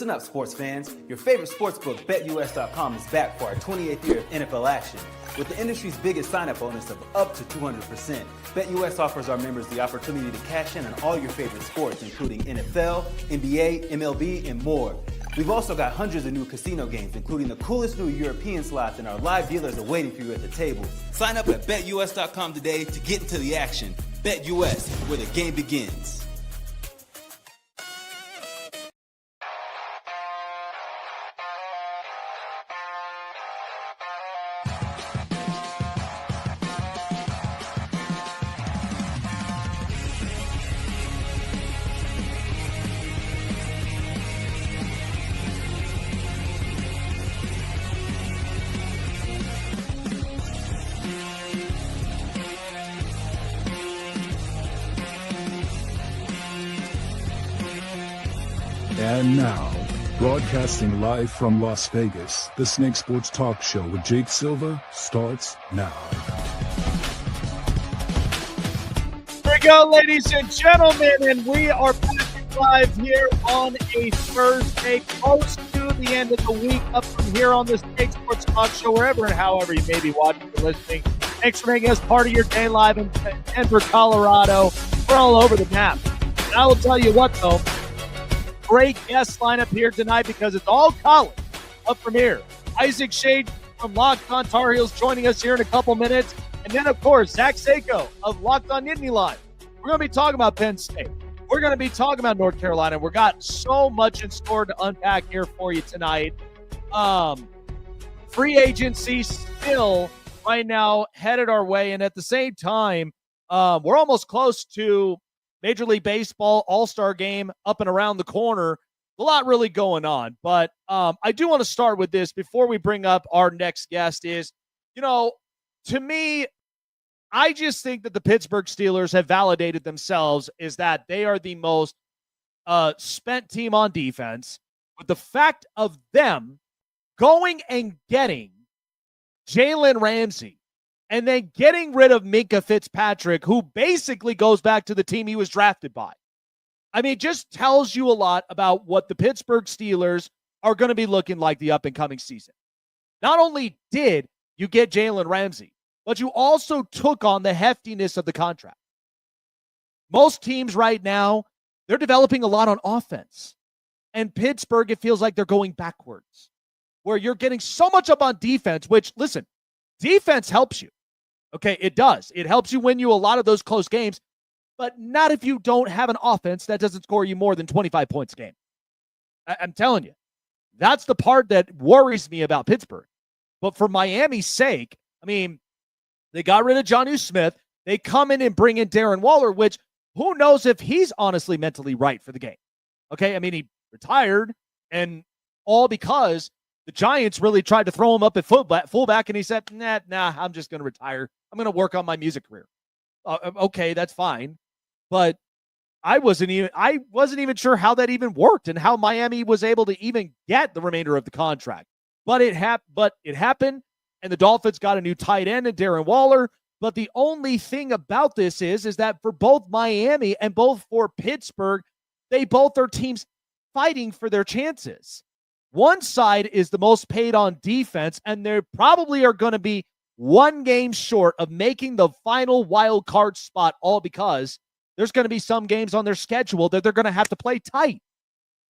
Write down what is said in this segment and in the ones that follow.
Listen up, sports fans. Your favorite sportsbook, BetUS.com, is back for our 28th year of NFL action. With the industry's biggest sign-up bonus of up to 200%, BetUS offers our members the opportunity to cash in on all your favorite sports, including NFL, NBA, MLB, and more. We've also got hundreds of new casino games, including the coolest new European slots, and our live dealers are waiting for you at the table. Sign up at BetUS.com today to get into the action. BetUS, where the game begins. And now, broadcasting live from Las Vegas, the Snake Sports Talk Show with Jake Silva starts now. Here we go, ladies and gentlemen, and we are back live here on a Thursday, close to the end of the week, up from here on the Snake Sports Talk Show, wherever and however you may be watching or listening. Thanks for making us part of your day live in Denver, Colorado. We're all over the map. And I will tell you what, though, great guest lineup here tonight because it's all college up from here. Isaac Shade from Locked On Tar Heels joining us here in a couple minutes. And then, of course, Zach Sako of Locked On Nittany Live. We're going to be talking about Penn State. We're going to be talking about North Carolina. We've got so much in store to unpack here for you tonight. Free agency still right now headed our way. And at the same time, we're almost close to Major League Baseball All-Star Game up and around the corner. A lot really going on. But I do want to start with this before we bring up our next guest is, to me, I just think that the Pittsburgh Steelers have validated themselves is that they are the most spent team on defense. With the fact of them going and getting Jalen Ramsey and then getting rid of Minkah Fitzpatrick, who basically goes back to the team he was drafted by. I mean, it just tells you a lot about what the Pittsburgh Steelers are going to be looking like the up-and-coming season. Not only did you get Jalen Ramsey, but you also took on the heftiness of the contract. Most teams right now, they're developing a lot on offense. And Pittsburgh, it feels like they're going backwards, where you're getting so much up on defense, which, listen, defense helps you. Okay, it does. It helps you win you a lot of those close games, but not if you don't have an offense that doesn't score you more than 25 points a game. I'm telling you, that's the part that worries me about Pittsburgh. But for Miami's sake, I mean, they got rid of Jonnu Smith. They come in and bring in Darren Waller, which who knows if he's honestly mentally right for the game. Okay, I mean, he retired, and all because the Giants really tried to throw him up at fullback, and he said, nah, I'm just going to retire. I'm going to work on my music career. Okay, that's fine. But I wasn't even sure how that even worked and how Miami was able to even get the remainder of the contract. But it happened, and the Dolphins got a new tight end in Darren Waller. But the only thing about this is that for both Miami and both for Pittsburgh, they both are teams fighting for their chances. One side is the most paid on defense, and they probably are going to be one game short of making the final wild card spot, all because there's going to be some games on their schedule that they're going to have to play tight.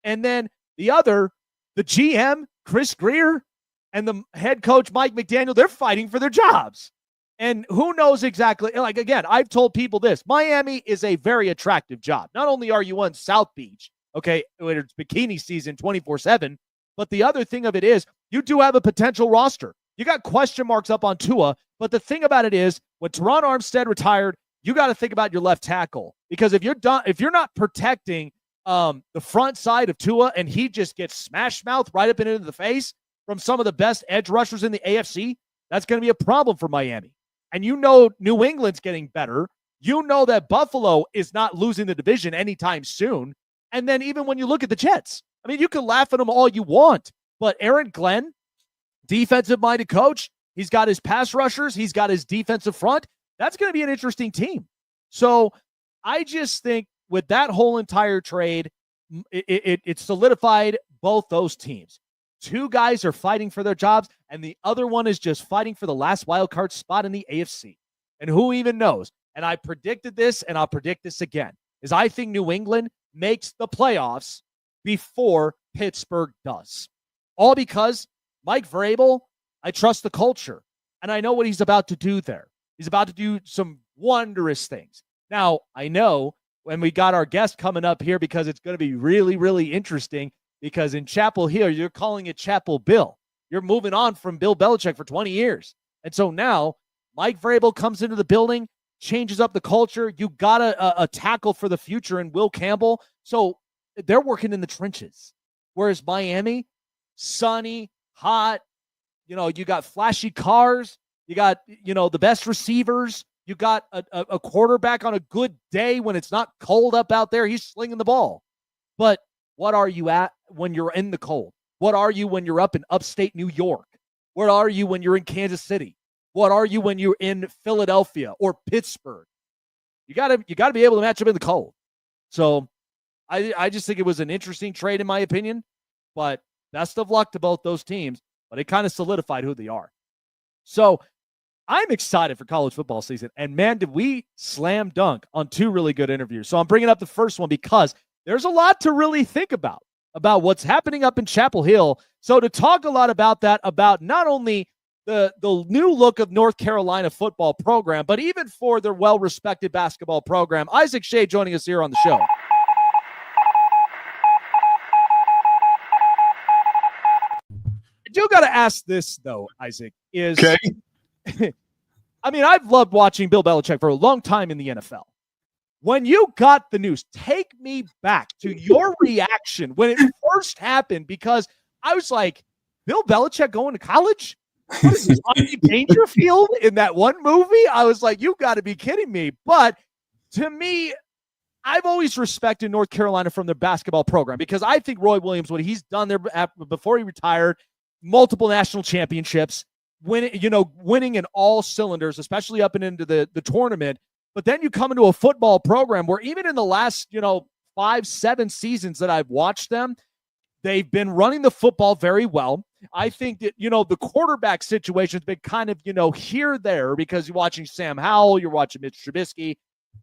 And then the other, the GM, Chris Grier, and the head coach, Mike McDaniel, they're fighting for their jobs. And who knows exactly, like, again, I've told people this, Miami is a very attractive job. Not only are you on South Beach, okay, when it's bikini season 24/7, but the other thing of it is you do have a potential roster. You got question marks up on Tua, but the thing about it is when Teron Armstead retired, you got to think about your left tackle, because if you're not protecting the front side of Tua and he just gets smash mouth right up and into the face from some of the best edge rushers in the AFC, that's going to be a problem for Miami. And New England's getting better. You know that Buffalo is not losing the division anytime soon. And then even when you look at the Jets, I mean, you can laugh at them all you want, but Aaron Glenn, defensive-minded coach, he's got his pass rushers, he's got his defensive front. That's going to be an interesting team. So I just think with that whole entire trade, it solidified both those teams. Two guys are fighting for their jobs, and the other one is just fighting for the last wild card spot in the AFC. And who even knows? And I predicted this, and I'll predict this again, is I think New England makes the playoffs before Pittsburgh does. All because Mike Vrabel, I trust the culture, and I know what he's about to do there. He's about to do some wondrous things. Now, I know when we got our guest coming up here, because it's going to be really, really interesting, because in Chapel Hill, you're calling it Chapel Bill. You're moving on from Bill Belichick for 20 years. And so now Mike Vrabel comes into the building, changes up the culture. You got a tackle for the future in Will Campbell. So they're working in the trenches. Whereas Miami, sunny, hot, you got flashy cars. You got, the best receivers. You got a quarterback on a good day when it's not cold up out there. He's slinging the ball. But what are you at when you're in the cold? What are you when you're up in upstate New York? What are you when you're in Kansas City? What are you when you're in Philadelphia or Pittsburgh? You gotta be able to match up in the cold. So I just think it was an interesting trade in my opinion, but best of luck to both those teams, but it kind of solidified who they are. So I'm excited for college football season, and man, did we slam dunk on two really good interviews. So I'm bringing up the first one because there's a lot to really think about what's happening up in Chapel Hill. So to talk a lot about that, about not only the new look of North Carolina football program, but even for their well-respected basketball program, Isaac Shea joining us here on the show. I do got to ask this, though, Isaac, is... Okay. I mean, I've loved watching Bill Belichick for a long time in the NFL. When you got the news, take me back to your reaction when it first happened, because I was like, Bill Belichick going to college? What is this, Rodney Dangerfield in that one movie? I was like, you got to be kidding me. But to me, I've always respected North Carolina from their basketball program, because I think Roy Williams, what he's done there before he retired, multiple national championships, winning in all cylinders, especially up and into the tournament. But then you come into a football program where even in the last, 5-7 seasons that I've watched them, they've been running the football very well. I think that, the quarterback situation has been kind of, here, there, because you're watching Sam Howell, you're watching Mitch Trubisky.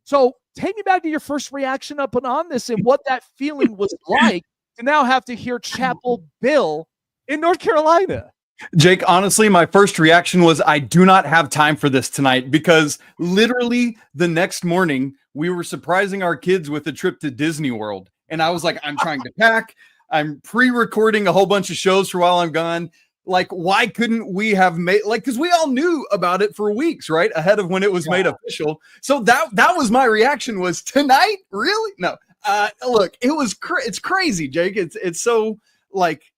So take me back to your first reaction up and on this and what that feeling was like to now have to hear Chapel Bill in North Carolina. Jake, honestly, my first reaction was I do not have time for this tonight, because literally the next morning we were surprising our kids with a trip to Disney World. And I was like, I'm trying to pack. I'm pre-recording a whole bunch of shows for while I'm gone. Like, why couldn't we have made, because we all knew about it for weeks, right? Ahead of when it was made official. So that was my reaction, was tonight? Really? No. Look, it's crazy, Jake. It's so like,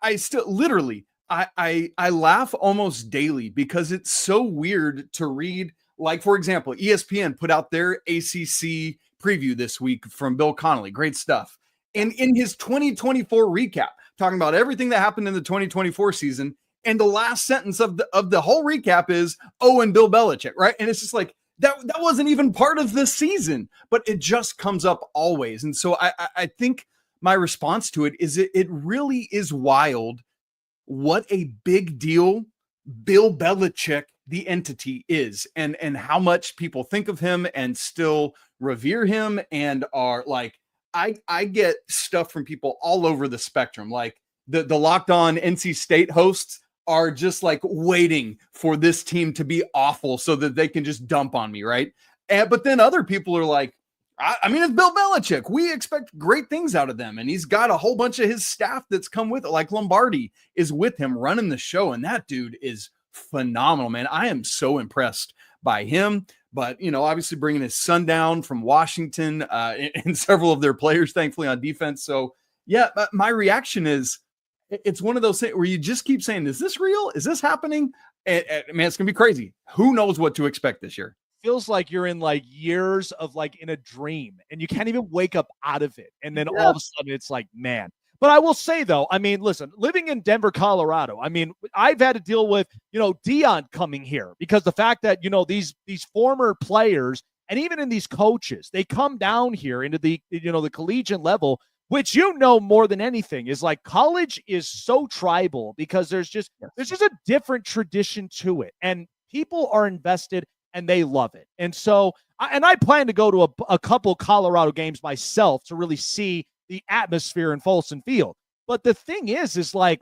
I still literally, I laugh almost daily, because it's so weird to read. Like, for example, ESPN put out their ACC preview this week from Bill Connolly. Great stuff. And in his 2024 recap, talking about everything that happened in the 2024 season, and the last sentence of the whole recap is, "Oh, and Bill Belichick," right? And it's just like, that wasn't even part of this season, but it just comes up always. And so I think my response to it is it really is wild what a big deal Bill Belichick, the entity, is, and how much people think of him and still revere him, and are like, I get stuff from people all over the spectrum. Like the Locked On NC State hosts are just like waiting for this team to be awful so that they can just dump on me, right? But then other people are like, I mean, it's Bill Belichick. We expect great things out of them. And he's got a whole bunch of his staff that's come with it. Like Lombardi is with him running the show. And that dude is phenomenal, man. I am so impressed by him. But, obviously bringing his son down from Washington and several of their players, thankfully, on defense. So, yeah, my reaction is, it's one of those things where you just keep saying, is this real? Is this happening? And man, it's going to be crazy. Who knows what to expect this year? Feels like you're in like years of like in a dream, and you can't even wake up out of it. And then all of a sudden it's like, man. But I will say, though, I mean, listen, living in Denver, Colorado, I mean, I've had to deal with, Deion coming here, because the fact that, these former players, and even in these coaches, they come down here into the, the collegiate level which you know more than anything is like college is so tribal because there's just a different tradition to it, and people are invested and they love it. And so, I plan to go to a couple Colorado games myself to really see the atmosphere in Folsom Field. But the thing is like,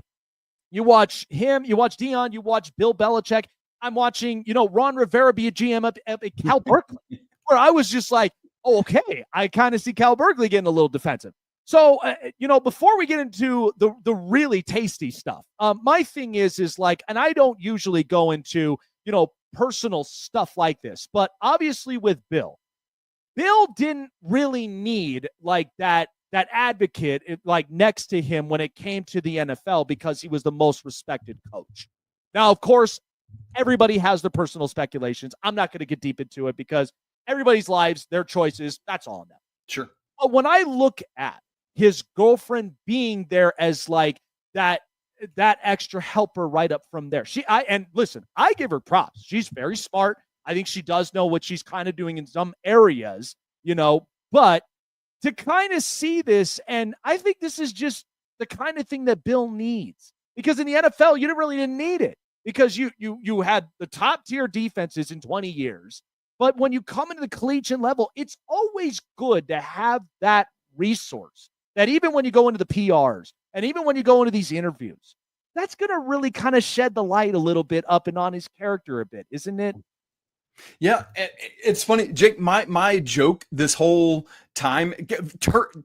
you watch him, you watch Deion, you watch Bill Belichick. I'm watching, Ron Rivera be a GM at Cal Berkeley, where I was just like, oh, okay, I kind of see Cal Berkeley getting a little defensive. So, before we get into the really tasty stuff, my thing is like, and I don't usually go into, personal stuff like this, but obviously with Bill didn't really need like that advocate like next to him when it came to the NFL because he was the most respected coach. Now, of course, everybody has their personal speculations. I'm not going to get deep into it because everybody's lives, their choices, that's all on them. Sure. But when I look at his girlfriend being there as like that extra helper right up from there, and listen, I give her props. She's very smart. I think she does know what she's kind of doing in some areas, but to kind of see this, and I think this is just the kind of thing that Bill needs, because in the NFL, you didn't need it because you had the top tier defenses in 20 years. But when you come into the collegiate level, it's always good to have that resource that even when you go into the PRs and even when you go into these interviews, that's going to really kind of shed the light a little bit up and on his character a bit, isn't it? Yeah, it's funny, Jake. My joke this whole time,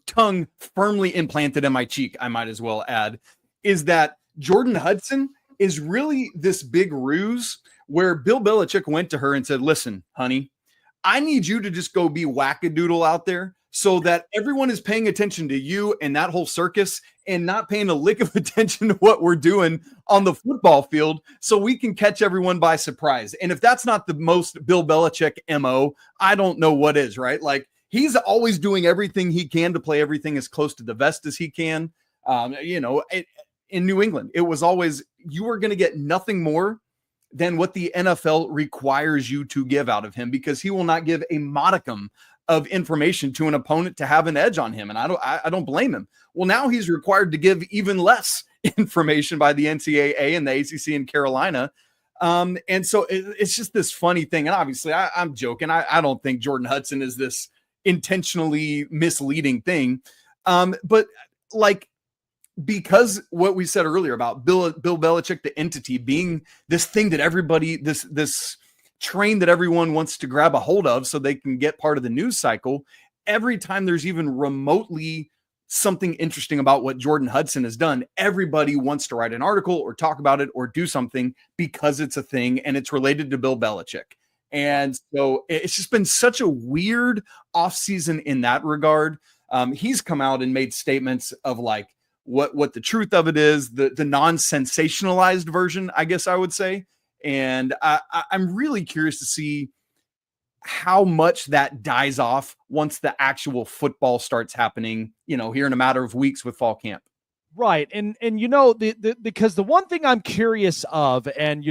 tongue firmly implanted in my cheek, I might as well add, is that Jordan Hudson is really this big ruse where Bill Belichick went to her and said, listen, honey, I need you to just go be wackadoodle out there so that everyone is paying attention to you and that whole circus and not paying a lick of attention to what we're doing on the football field so we can catch everyone by surprise. And if that's not the most Bill Belichick MO, I don't know what is, right? Like, he's always doing everything he can to play everything as close to the vest as he can. In New England, it was always, you are going to get nothing more than what the NFL requires you to give out of him, because he will not give a modicum of information to an opponent to have an edge on him. And I don't blame him. Well, now he's required to give even less information by the NCAA and the ACC in Carolina. And so it's just this funny thing. And obviously I'm joking. I don't think Jordan Hudson is this intentionally misleading thing. But like, because what we said earlier about Bill Belichick, the entity being this thing that everybody, this train that everyone wants to grab a hold of so they can get part of the news cycle. Every time there's even remotely something interesting about what Jordan Hudson has done, everybody wants to write an article or talk about it or do something because it's a thing and it's related to Bill Belichick. And so it's just been such a weird offseason in that regard. He's come out and made statements of like what the truth of it is, the non-sensationalized version, I guess I would say. And I'm really curious to see how much that dies off once the actual football starts happening, here in a matter of weeks with fall camp. Right. And because the one thing I'm curious of, and,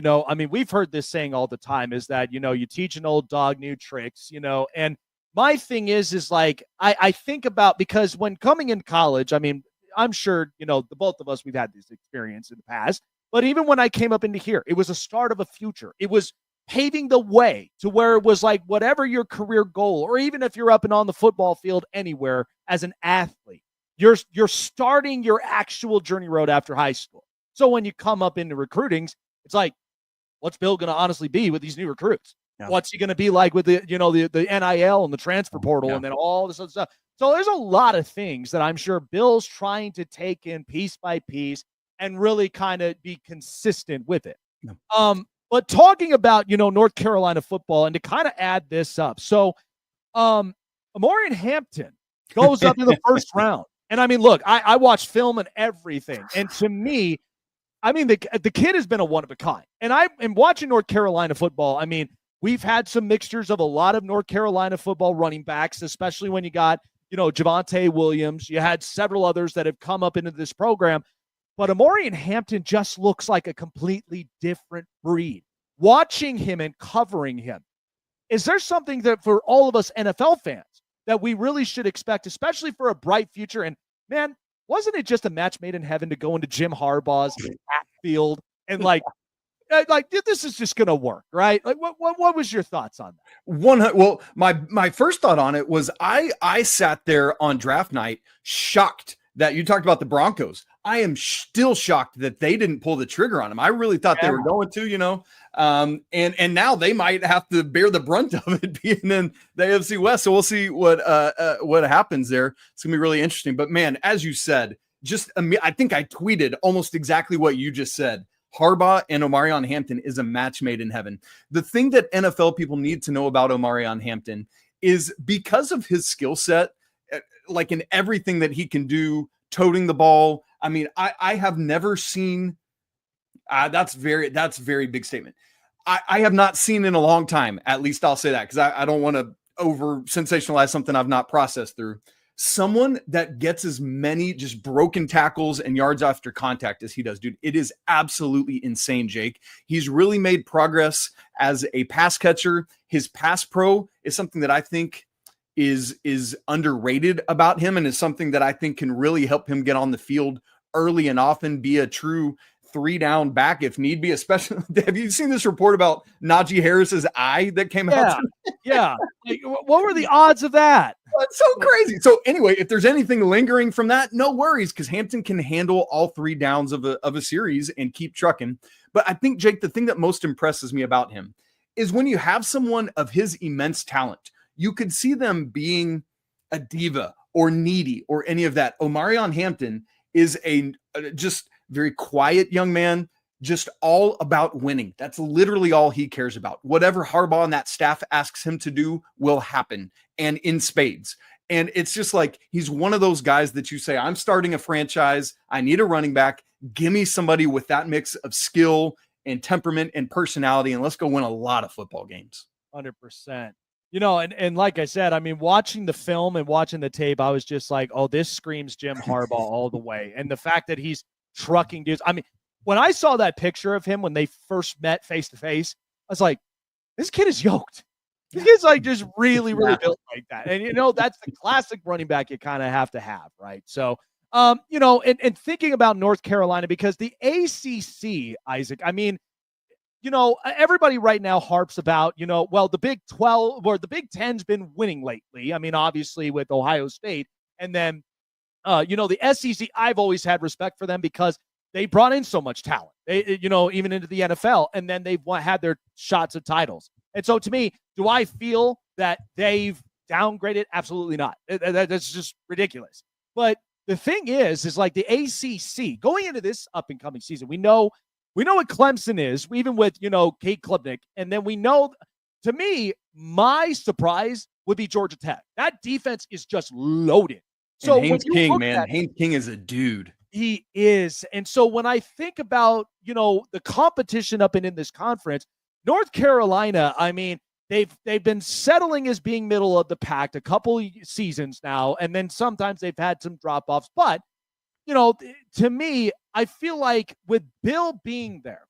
we've heard this saying all the time is that, you teach an old dog new tricks, and my thing is like, I think about, because when coming in college, I'm sure, the both of us, we've had this experience in the past. But even when I came up into here, it was a start of a future. It was paving the way to where it was like, whatever your career goal, or even if you're up and on the football field anywhere as an athlete, you're starting your actual journey road after high school. So when you come up into recruiting, it's like, what's Bill going to honestly be with these new recruits? Yeah. What's he going to be like with the NIL and the transfer portal and then all this other stuff? So there's a lot of things that I'm sure Bill's trying to take in piece by piece and really kind of be consistent with it. Yeah. But talking about, North Carolina football, and to kind of add this up. So Omarion Hampton goes up in the first round. And look, I watch film and everything. And to me, the kid has been a one of a kind. And I am watching North Carolina football. We've had some mixtures of a lot of North Carolina football running backs, especially when you got, Javonte Williams. You had several others that have come up into this program. But Omarion Hampton just looks like a completely different breed. Watching him and covering him, is there something that for all of us NFL fans that we really should expect, especially for a bright future? And man, wasn't it just a match made in heaven to go into Jim Harbaugh's field and like this is just gonna work, right? Like, what was your thoughts on that? Well, my first thought on it was I sat there on draft night shocked that you talked about the Broncos. I am still shocked that they didn't pull the trigger on him. I really thought they were going to, and now they might have to bear the brunt of it being in the AFC West. So we'll see what happens there. It's gonna be really interesting. But man, as you said, I think I tweeted almost exactly what you just said. Harbaugh and Omarion Hampton is a match made in heaven. The thing that NFL people need to know about Omarion Hampton is because of his skill set, like in everything that he can do, toting the ball. I mean, I have never seen that's very big statement. I have not seen in a long time. At least I'll say that because I don't want to over sensationalize something I've not processed through. Someone that gets as many just broken tackles and yards after contact as he does, dude, it is absolutely insane, Jake. He's really made progress as a pass catcher. His pass pro is something that I think is underrated about him and is something that I think can really help him get on the field early and often, be a true 3-down back if need be. Especially, have you seen this report about Najee Harris's eye that came out? Yeah. Like, what were the odds of that? It's so crazy. So anyway, if there's anything lingering from that, no worries, because Hampton can handle all 3 downs of a series and keep trucking. But I think, Jake, the thing that most impresses me about him is when you have someone of his immense talent, you could see them being a diva or needy or any of that. Omarion Hampton is a just very quiet young man, just all about winning. That's literally all he cares about. Whatever Harbaugh and that staff asks him to do will happen, and in spades. And it's just like, he's one of those guys that you say, I'm starting a franchise. I need a running back. Give me somebody with that mix of skill and temperament and personality, and let's go win a lot of football games. 100%. And like I said, I mean, watching the film and watching the tape, I was just like, oh, this screams Jim Harbaugh all the way. And the fact that he's trucking dudes. I mean, when I saw that picture of him when they first met face to face, I was like, this kid is yoked. This kid's like just really built like that. And, that's the classic running back you kind of have to have, right? So, and thinking about North Carolina, because the ACC, Isaac, I mean, everybody right now harps about, the Big 12 or the Big 10's been winning lately. I mean, obviously with Ohio State. And then, the SEC, I've always had respect for them because they brought in so much talent, even into the NFL. And then they've had their shots at titles. And so to me, do I feel that they've downgraded? Absolutely not. That's just ridiculous. But the thing is like the ACC going into this up and coming season, we know what Clemson is, even with, Kate Klubnik. And then we know, to me, my surprise would be Georgia Tech. That defense is just loaded. So Haynes King, man, Haynes King is a dude. He is. And so when I think about, the competition up and in this conference, North Carolina, I mean, they've been settling as being middle of the pack a couple seasons now. And then sometimes they've had some drop-offs. But, to me, I feel like with Bill being there,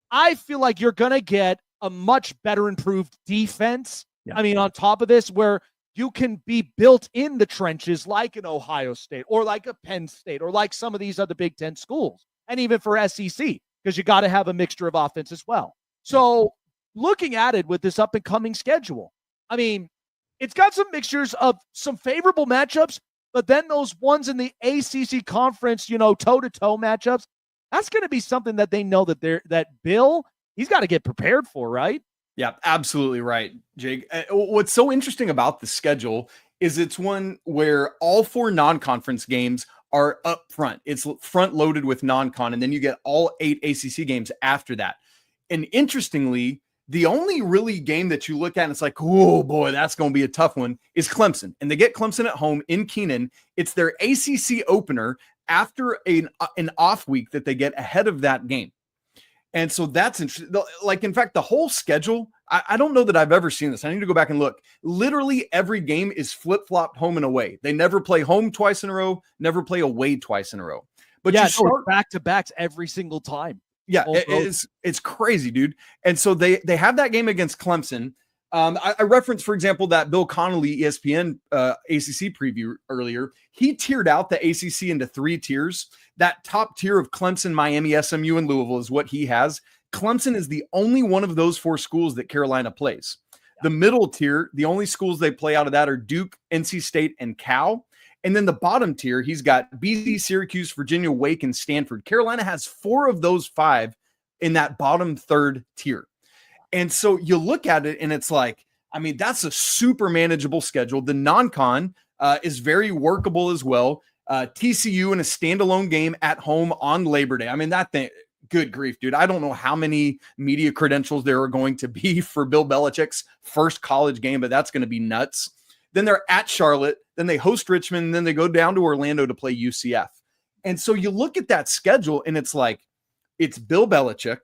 I feel like you're going to get a much better improved defense. Yeah. I mean, on top of this, where you can be built in the trenches like an Ohio State or like a Penn State or like some of these other Big Ten schools, and even for SEC, because you got to have a mixture of offense as well. So looking at it with this up and coming schedule, I mean, it's got some mixtures of some favorable matchups, but then those ones in the ACC conference, toe-to-toe matchups, that's going to be something that they know that Bill, he's got to get prepared for, right? Yeah, absolutely right, Jake. What's so interesting about the schedule is it's one where all 4 non-conference games are up front. It's front loaded with non-con, and then you get all 8 ACC games after that. And interestingly, the only really game that you look at and it's like, oh boy, that's going to be a tough one, is Clemson. And they get Clemson at home in Keenan. It's their ACC opener after an off week that they get ahead of that game. And so that's interesting. Like, in fact, the whole schedule, I don't know that I've ever seen this. I need to go back and look. Literally every game is flip-flopped home and away. They never play home twice in a row, never play away twice in a row. But yeah, back-to-backs every single time. Yeah, it's crazy, dude. And so they have that game against Clemson. I referenced, for example, that Bill Connolly ESPN ACC preview earlier. He tiered out the ACC into 3 tiers. That top tier of Clemson, Miami, SMU, and Louisville is what he has. Clemson is the only one of those 4 schools that Carolina plays. The middle tier, the only schools they play out of that are Duke, NC State, and Cal. And then the bottom tier, he's got BC, Syracuse, Virginia, Wake, and Stanford. Carolina has 4 of those 5 in that bottom third tier. And so you look at it and it's like, I mean, that's a super manageable schedule. The non-con is very workable as well. TCU in a standalone game at home on Labor Day. I mean, that thing, good grief, dude. I don't know how many media credentials there are going to be for Bill Belichick's first college game, but that's going to be nuts. Then they're at Charlotte, then they host Richmond, and then they go down to Orlando to play UCF. And so you look at that schedule and it's like, it's Bill Belichick.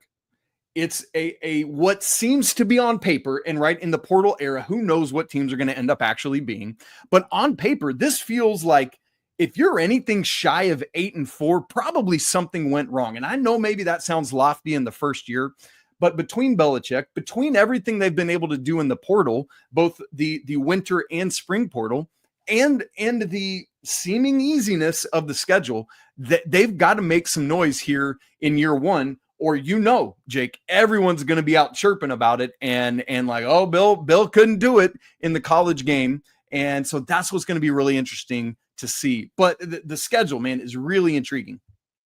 It's a what seems to be on paper, and right in the portal era, who knows what teams are going to end up actually being. But on paper, this feels like if you're anything shy of 8-4, probably something went wrong. And I know maybe that sounds lofty in the first year, but between Belichick, between everything they've been able to do in the portal, both the winter and spring portal, and the seeming easiness of the schedule, that they've got to make some noise here in year one. Or, Jake, everyone's going to be out chirping about it and like, oh, Bill couldn't do it in the college game. And so that's what's going to be really interesting to see. But the schedule, man, is really intriguing.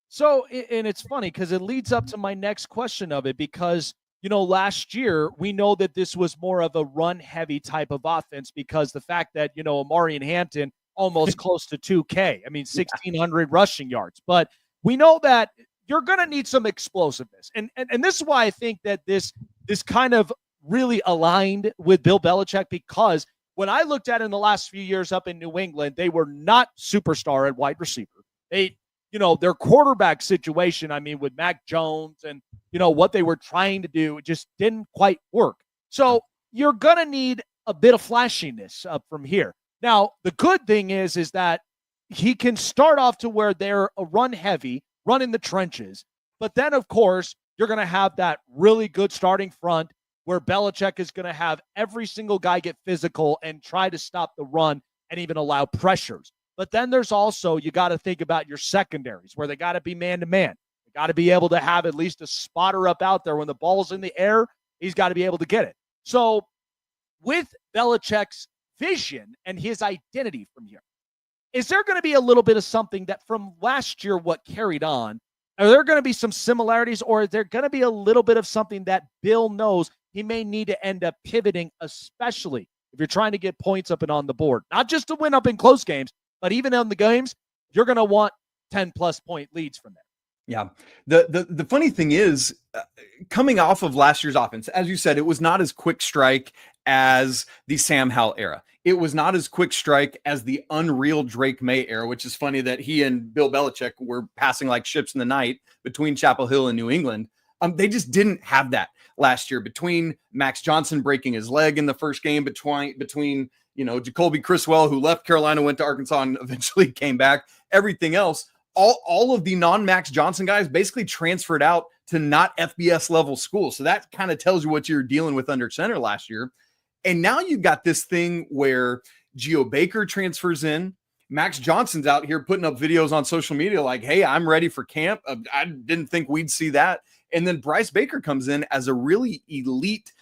So, and it's funny because it leads up to my next question of it, because, last year we know that this was more of a run heavy type of offense because the fact that, Omarion Hampton almost close to 2K. I mean, 1,600 rushing yards. But we know that you're going to need some explosiveness. And this is why I think that this kind of really aligned with Bill Belichick, because when I looked at it in the last few years up in New England, they were not superstar at wide receiver. Their quarterback situation, I mean, with Mac Jones and, what they were trying to do, it just didn't quite work. So you're going to need a bit of flashiness up from here. Now, the good thing is that he can start off to where they're a run heavy, run in the trenches. But then, of course, you're going to have that really good starting front where Belichick is going to have every single guy get physical and try to stop the run and even allow pressures. But then there's also, you got to think about your secondaries where they got to be man-to-man. They got to be able to have at least a spotter up out there. When the ball's in the air, he's got to be able to get it. So with Belichick's vision and his identity from here, is there going to be a little bit of something that from last year, what carried on? Are there going to be some similarities, or is there going to be a little bit of something that Bill knows he may need to end up pivoting, especially if you're trying to get points up and on the board? Not just to win up in close games, but even in the games, you're going to want 10-plus point leads from there. Yeah. The funny thing is, coming off of last year's offense, as you said, it was not as quick strike as the Sam Howell era. It was not as quick strike as the unreal Drake May era, which is funny that he and Bill Belichick were passing like ships in the night between Chapel Hill and New England. They just didn't have that last year, between Max Johnson breaking his leg in the first game, between Jacoby Criswell, who left Carolina, went to Arkansas, and eventually came back. Everything else, all of the non-Max Johnson guys basically transferred out to not FBS level schools. So that kind of tells you what you're dealing with under center last year. And now you've got this thing where Geo Baker transfers in. Max Johnson's out here putting up videos on social media like, hey, I'm ready for camp. I didn't think we'd see that. And then Bryce Baker comes in as a really elite,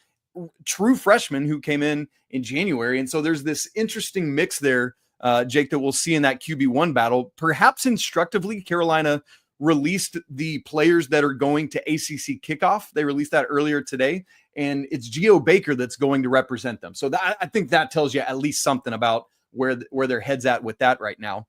true freshman who came in January. And so there's this interesting mix there, Jake, that we'll see in that QB1 battle. Perhaps instructively, Carolina released the players that are going to ACC kickoff. They released that earlier today, and it's Geo Baker that's going to represent them. So I think that tells you at least something about where their head's at with that right now.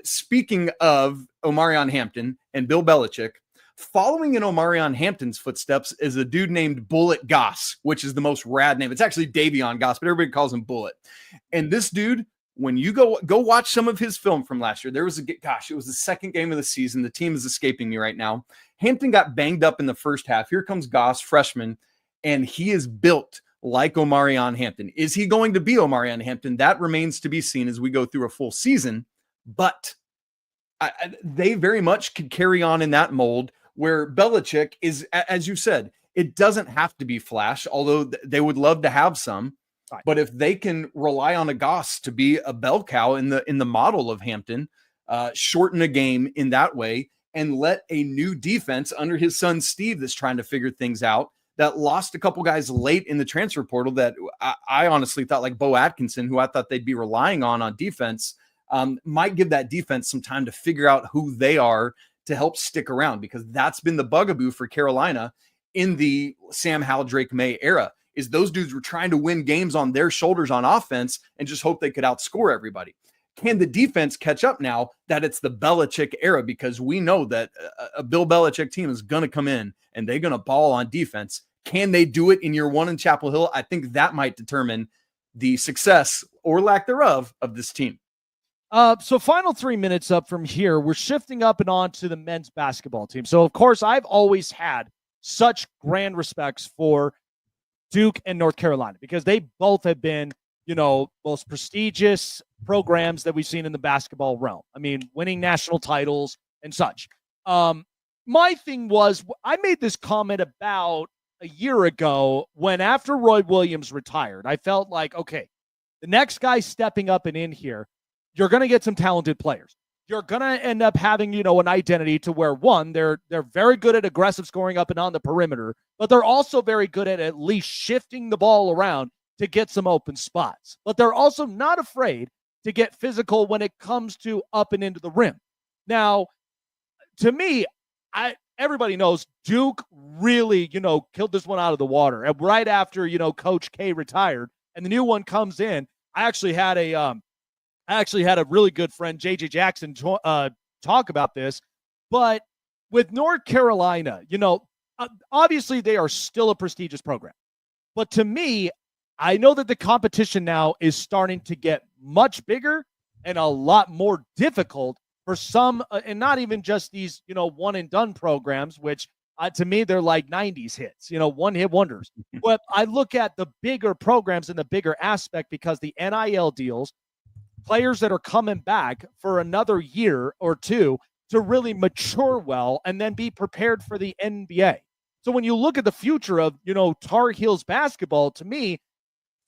Speaking of Omarion Hampton and Bill Belichick, following in Omarion Hampton's footsteps is a dude named Bullet Goss, which is the most rad name. It's actually Davion Goss, but everybody calls him Bullet. And this dude, when you go watch some of his film from last year, it was the second game of the season. The team is escaping me right now. Hampton got banged up in the first half. Here comes Goss, freshman, and he is built like Omarion Hampton. Is he going to be Omarion Hampton? That remains to be seen as we go through a full season, but they very much could carry on in that mold where Belichick is, as you said, It doesn't have to be flash, although they would love to have some. Right. But if they can rely on a Goss to be a bell cow in the model of Hampton, shorten a game in that way, and let a new defense under his son Steve that's trying to figure things out, that lost a couple guys late in the transfer portal that I honestly thought, like Bo Atkinson, who I thought they'd be relying on defense, might give that defense some time to figure out who they are to help stick around, because that's been the bugaboo for Carolina in the Sam Howell, Drake May era, is those dudes were trying to win games on their shoulders on offense and just hope they could outscore everybody. Can the defense catch up now that it's the Belichick era? Because we know that a Bill Belichick team is going to come in and they're going to ball on defense. Can they do it in year one in Chapel Hill? I think that might determine the success or lack thereof of this team. So final 3 minutes up from here, we're shifting up and on to the men's basketball team. So, of course, I've always had such grand respects for Duke and North Carolina, because they both have been, most prestigious programs that we've seen in the basketball realm. I mean, winning national titles and such. My thing was, I made this comment about a year ago when, after Roy Williams retired, I felt like, okay, the next guy stepping up and in here, you're going to get some talented players. You're going to end up having, an identity to where, one, they're very good at aggressive scoring up and on the perimeter, but they're also very good at least shifting the ball around to get some open spots. But they're also not afraid to get physical when it comes to up and into the rim. Now, to me, everybody knows Duke really, killed this one out of the water. And right after, Coach K retired and the new one comes in, I actually had a really good friend, JJ Jackson, talk about this. But with North Carolina, obviously they are still a prestigious program. But to me, I know that the competition now is starting to get much bigger and a lot more difficult for some, and not even just these, one and done programs, which to me, they're like 90s hits, one hit wonders. But I look at the bigger programs and the bigger aspect, because the NIL deals, players that are coming back for another year or two to really mature well and then be prepared for the NBA. So when you look at the future of, Tar Heels basketball, to me,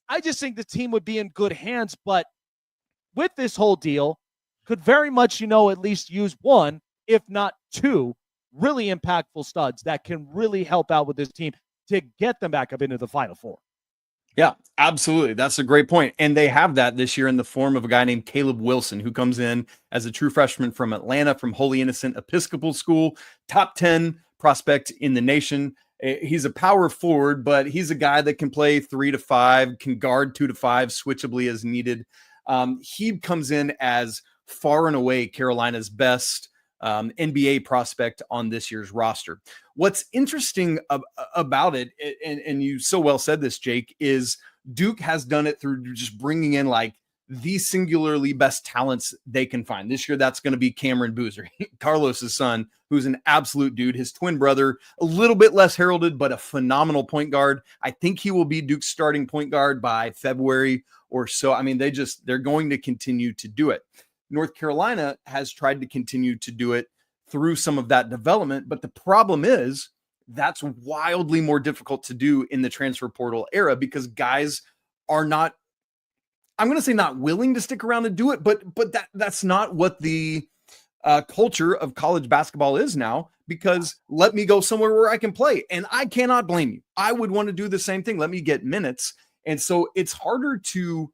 I just think the team would be in good hands. But with this whole deal, could very much, at least use one, if not two, really impactful studs that can really help out with this team to get them back up into the Final Four. Yeah, absolutely. That's a great point. And they have that this year in the form of a guy named Caleb Wilson, who comes in as a true freshman from Atlanta, from Holy Innocent Episcopal School, top 10 prospect in the nation. He's a power forward, but he's a guy that can play 3 to 5, can guard 2 to 5 switchably as needed. He comes in as far and away Carolina's best NBA prospect on this year's roster. What's interesting about it, and you so well said this, Jake, is Duke has done it through just bringing in like the singularly best talents they can find. This year, that's going to be Cameron Boozer, Carlos's son, who's an absolute dude. His twin brother, a little bit less heralded, but a phenomenal point guard. I think he will be Duke's starting point guard by February or so. I mean, they're going to continue to do it. North Carolina has tried to continue to do it through some of that development, but the problem is that's wildly more difficult to do in the transfer portal era, because guys are not, I'm going to say not willing to stick around and do it, but that's not what the culture of college basketball is now, because let me go somewhere where I can play. And I cannot blame you. I would want to do the same thing. Let me get minutes. And so it's harder to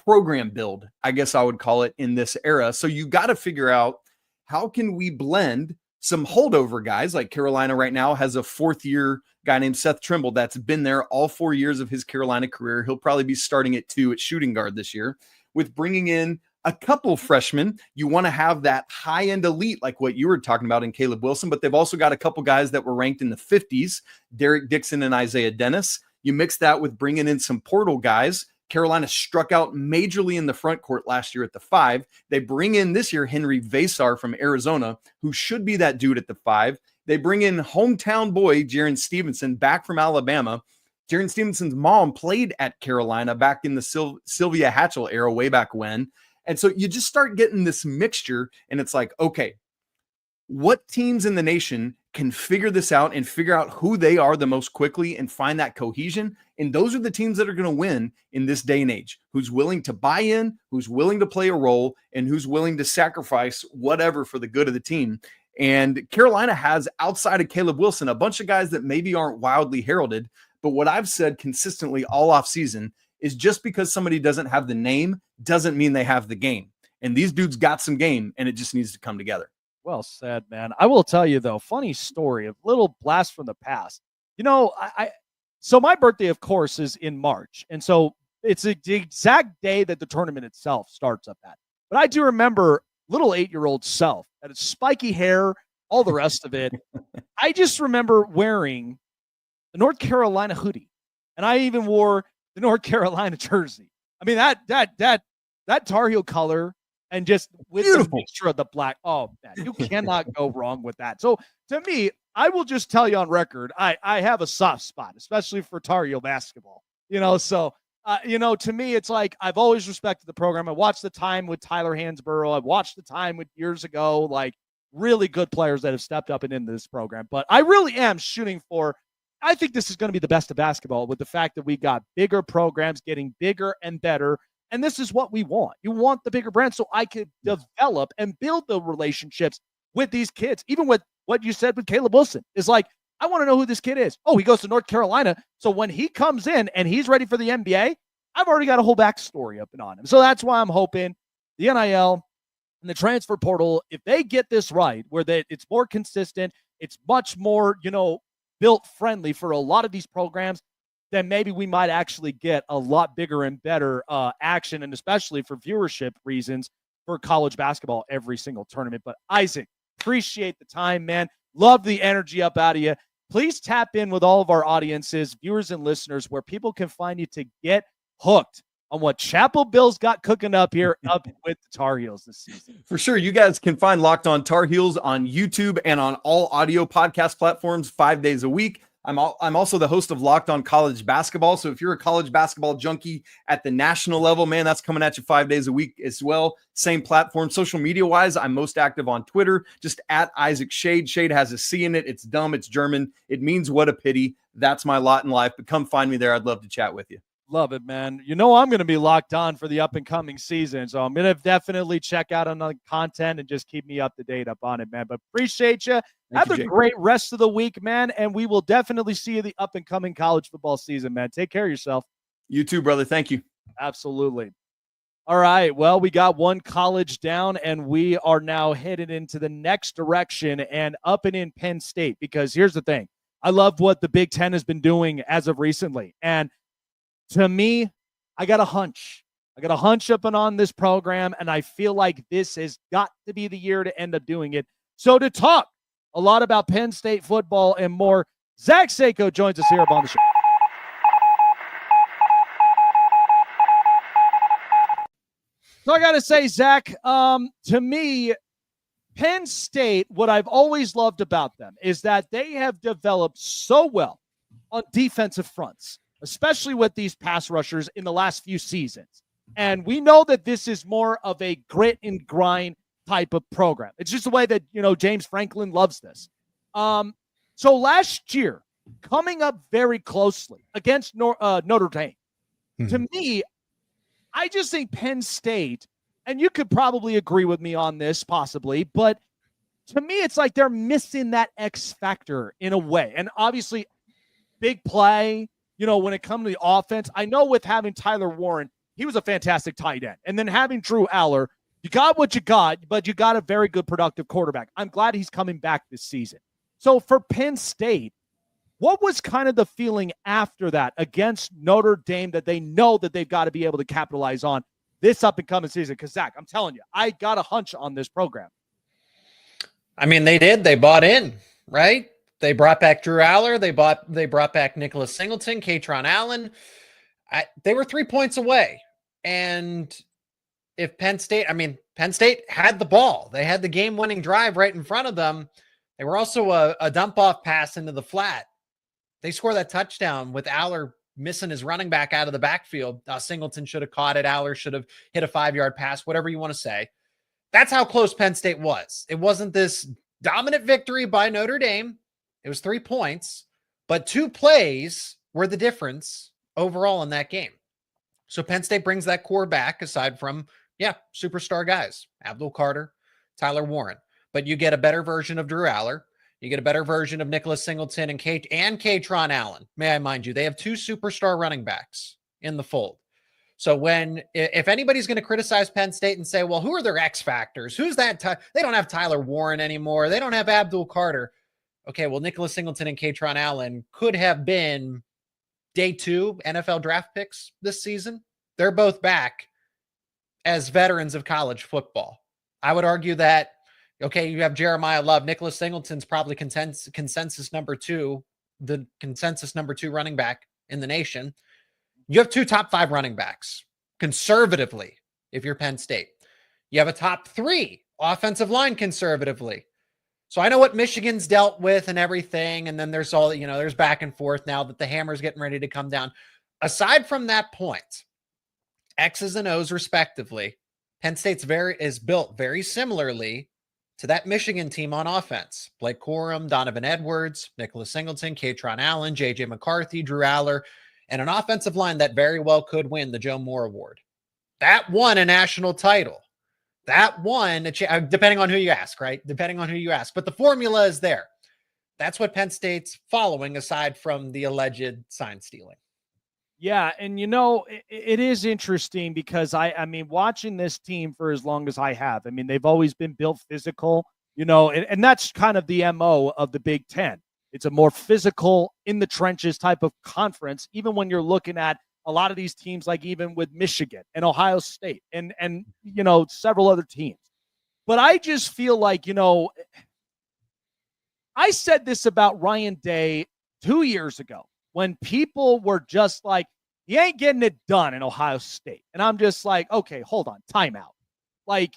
program build, I guess I would call it, in this era. So you got to figure out, how can we blend some holdover guys? Like Carolina right now has a 4th-year guy named Seth Trimble that's been there all 4 years of his Carolina career. He'll probably be starting at 2 at shooting guard this year. With bringing in a couple freshmen, you want to have that high-end elite like what you were talking about in Caleb Wilson, but they've also got a couple guys that were ranked in the 50s, Derek Dixon and Isaiah Dennis. You mix that with bringing in some portal guys. Carolina struck out majorly in the front court last year at the 5. They bring in this year Henry Vasar from Arizona, who should be that dude at the 5. They bring in hometown boy Jaren Stevenson back from Alabama. Jaren Stevenson's mom played at Carolina back in the Sylvia Hatchell era, way back when. And so you just start getting this mixture, and it's like, okay, what teams in the nation can figure this out and figure out who they are the most quickly and find that cohesion. And those are the teams that are going to win in this day and age. Who's willing to buy in, who's willing to play a role, and who's willing to sacrifice whatever for the good of the team. And Carolina has, outside of Caleb Wilson, a bunch of guys that maybe aren't wildly heralded. But what I've said consistently all off season is just because somebody doesn't have the name doesn't mean they have the game. And these dudes got some game, and it just needs to come together. Well said, man. I will tell you, though, funny story, a little blast from the past. You know, so my birthday, of course, is in March. And so it's the exact day that the tournament itself starts up at. But I do remember little 8-year-old self that had spiky hair, all the rest of it. I just remember wearing the North Carolina hoodie. And I even wore the North Carolina jersey. I mean, that Tar Heel color and just with the mixture of the black. Oh, man, you cannot go wrong with that. So to me, I will just tell you on record, I have a soft spot, especially for Tar Heel basketball. You know, so to me, it's like I've always respected the program. I watched the time with Tyler Hansborough. I've watched the time with years ago, like really good players that have stepped up and into this program. But I really am shooting for, I think this is going to be the best of basketball with the fact that we got bigger programs getting bigger and better. And this is what we want. You want the bigger brand so I could develop and build the relationships with these kids. Even with what you said with Caleb Wilson is like, I want to know who this kid is. Oh, he goes to North Carolina. So when he comes in and he's ready for the NBA, I've already got a whole backstory up and on him. So that's why I'm hoping the NIL and the transfer portal, if they get this right, where it's more consistent, it's much more, built friendly for a lot of these programs, then maybe we might actually get a lot bigger and better action, and especially for viewership reasons for college basketball every single tournament. But Isaac, appreciate the time, man. Love the energy up out of you. Please tap in with all of our audiences, viewers and listeners, where people can find you to get hooked on what Chapel Bill's got cooking up here up with the Tar Heels this season. For sure. You guys can find Locked On Tar Heels on YouTube and on all audio podcast platforms 5 days a week. I'm also the host of Locked On College Basketball. So if you're a college basketball junkie at the national level, man, that's coming at you 5 days a week as well. Same platform. Social media wise, I'm most active on Twitter, just at Isaac Shade. Shade has a C in it. It's dumb. It's German. It means what a pity. That's my lot in life. But come find me there. I'd love to chat with you. Love it, man. I'm going to be locked on for the up-and-coming season, so I'm going to definitely check out on the content and just keep me up to date up on it, man. But appreciate you. Have a great rest of the week, man, and we will definitely see you the up-and-coming college football season, man. Take care of yourself. You too, brother. Thank you. Absolutely. All right, well, we got one college down, and we are now headed into the next direction and up and in Penn State, because here's the thing. I love what the Big Ten has been doing as of recently, and to me, I got a hunch. I got a hunch up and on this program, and I feel like this has got to be the year to end up doing it. So to talk a lot about Penn State football and more, Zach Seyko joins us here on the show. So I got to say, Zach, to me, Penn State, what I've always loved about them is that they have developed so well on defensive fronts, especially with these pass rushers in the last few seasons. And we know that this is more of a grit and grind type of program. It's just the way that, James Franklin loves this. So last year, coming up very closely against Notre Dame, to me, I just think Penn State, and you could probably agree with me on this possibly, but to me, it's like they're missing that X factor in a way. And obviously, big play, when it comes to the offense, I know with having Tyler Warren, he was a fantastic tight end. And then having Drew Aller, you got what you got, but you got a very good productive quarterback. I'm glad he's coming back this season. So for Penn State, what was kind of the feeling after that against Notre Dame that they know that they've got to be able to capitalize on this up-and-coming season? Because, Zach, I'm telling you, I got a hunch on this program. I mean, they did. They bought in, right? They brought back Drew Aller. They brought back Nicholas Singleton, Katron Allen. They were 3 points away. And if Penn State had the ball. They had the game-winning drive right in front of them. They were also a dump-off pass into the flat. They score that touchdown with Aller missing his running back out of the backfield. Singleton should have caught it. Aller should have hit a 5-yard pass, whatever you want to say. That's how close Penn State was. It wasn't this dominant victory by Notre Dame. It was 3 points, but 2 plays were the difference overall in that game. So Penn State brings that core back aside from, superstar guys, Abdul Carter, Tyler Warren. But you get a better version of Drew Aller. You get a better version of Nicholas Singleton and Katron Allen. May I mind you, they have 2 superstar running backs in the fold. So if anybody's going to criticize Penn State and say, well, who are their X factors? Who's that? They don't have Tyler Warren anymore. They don't have Abdul Carter. Okay, well, Nicholas Singleton and Katron Allen could have been day 2 NFL draft picks this season. They're both back as veterans of college football. I would argue that, okay, you have Jeremiah Love. Nicholas Singleton's probably consensus number 2, the consensus number 2 running back in the nation. You have 2 top 5 running backs, conservatively, if you're Penn State. You have a top 3 offensive line, conservatively. So I know what Michigan's dealt with and everything, and then there's all, there's back and forth now that the hammer's getting ready to come down. Aside from that point, X's and O's respectively, Penn State's is built very similarly to that Michigan team on offense. Blake Corum, Donovan Edwards, Nicholas Singleton, Katron Allen, J.J. McCarthy, Drew Aller, and an offensive line that very well could win the Joe Moore Award. That won a national title. That won, depending on who you ask, right? Depending on who you ask. But the formula is there. That's what Penn State's following, aside from the alleged sign stealing. Yeah, and it is interesting because I mean, watching this team for as long as I have, I mean, they've always been built physical, and that's kind of the MO of the Big Ten. It's a more physical, in the trenches type of conference, even when you're looking at a lot of these teams, like even with Michigan and Ohio State and several other teams. But I just feel like, I said this about Ryan Day 2 years ago when people were just like, he ain't getting it done in Ohio State. And I'm just like, okay, hold on, timeout. Like,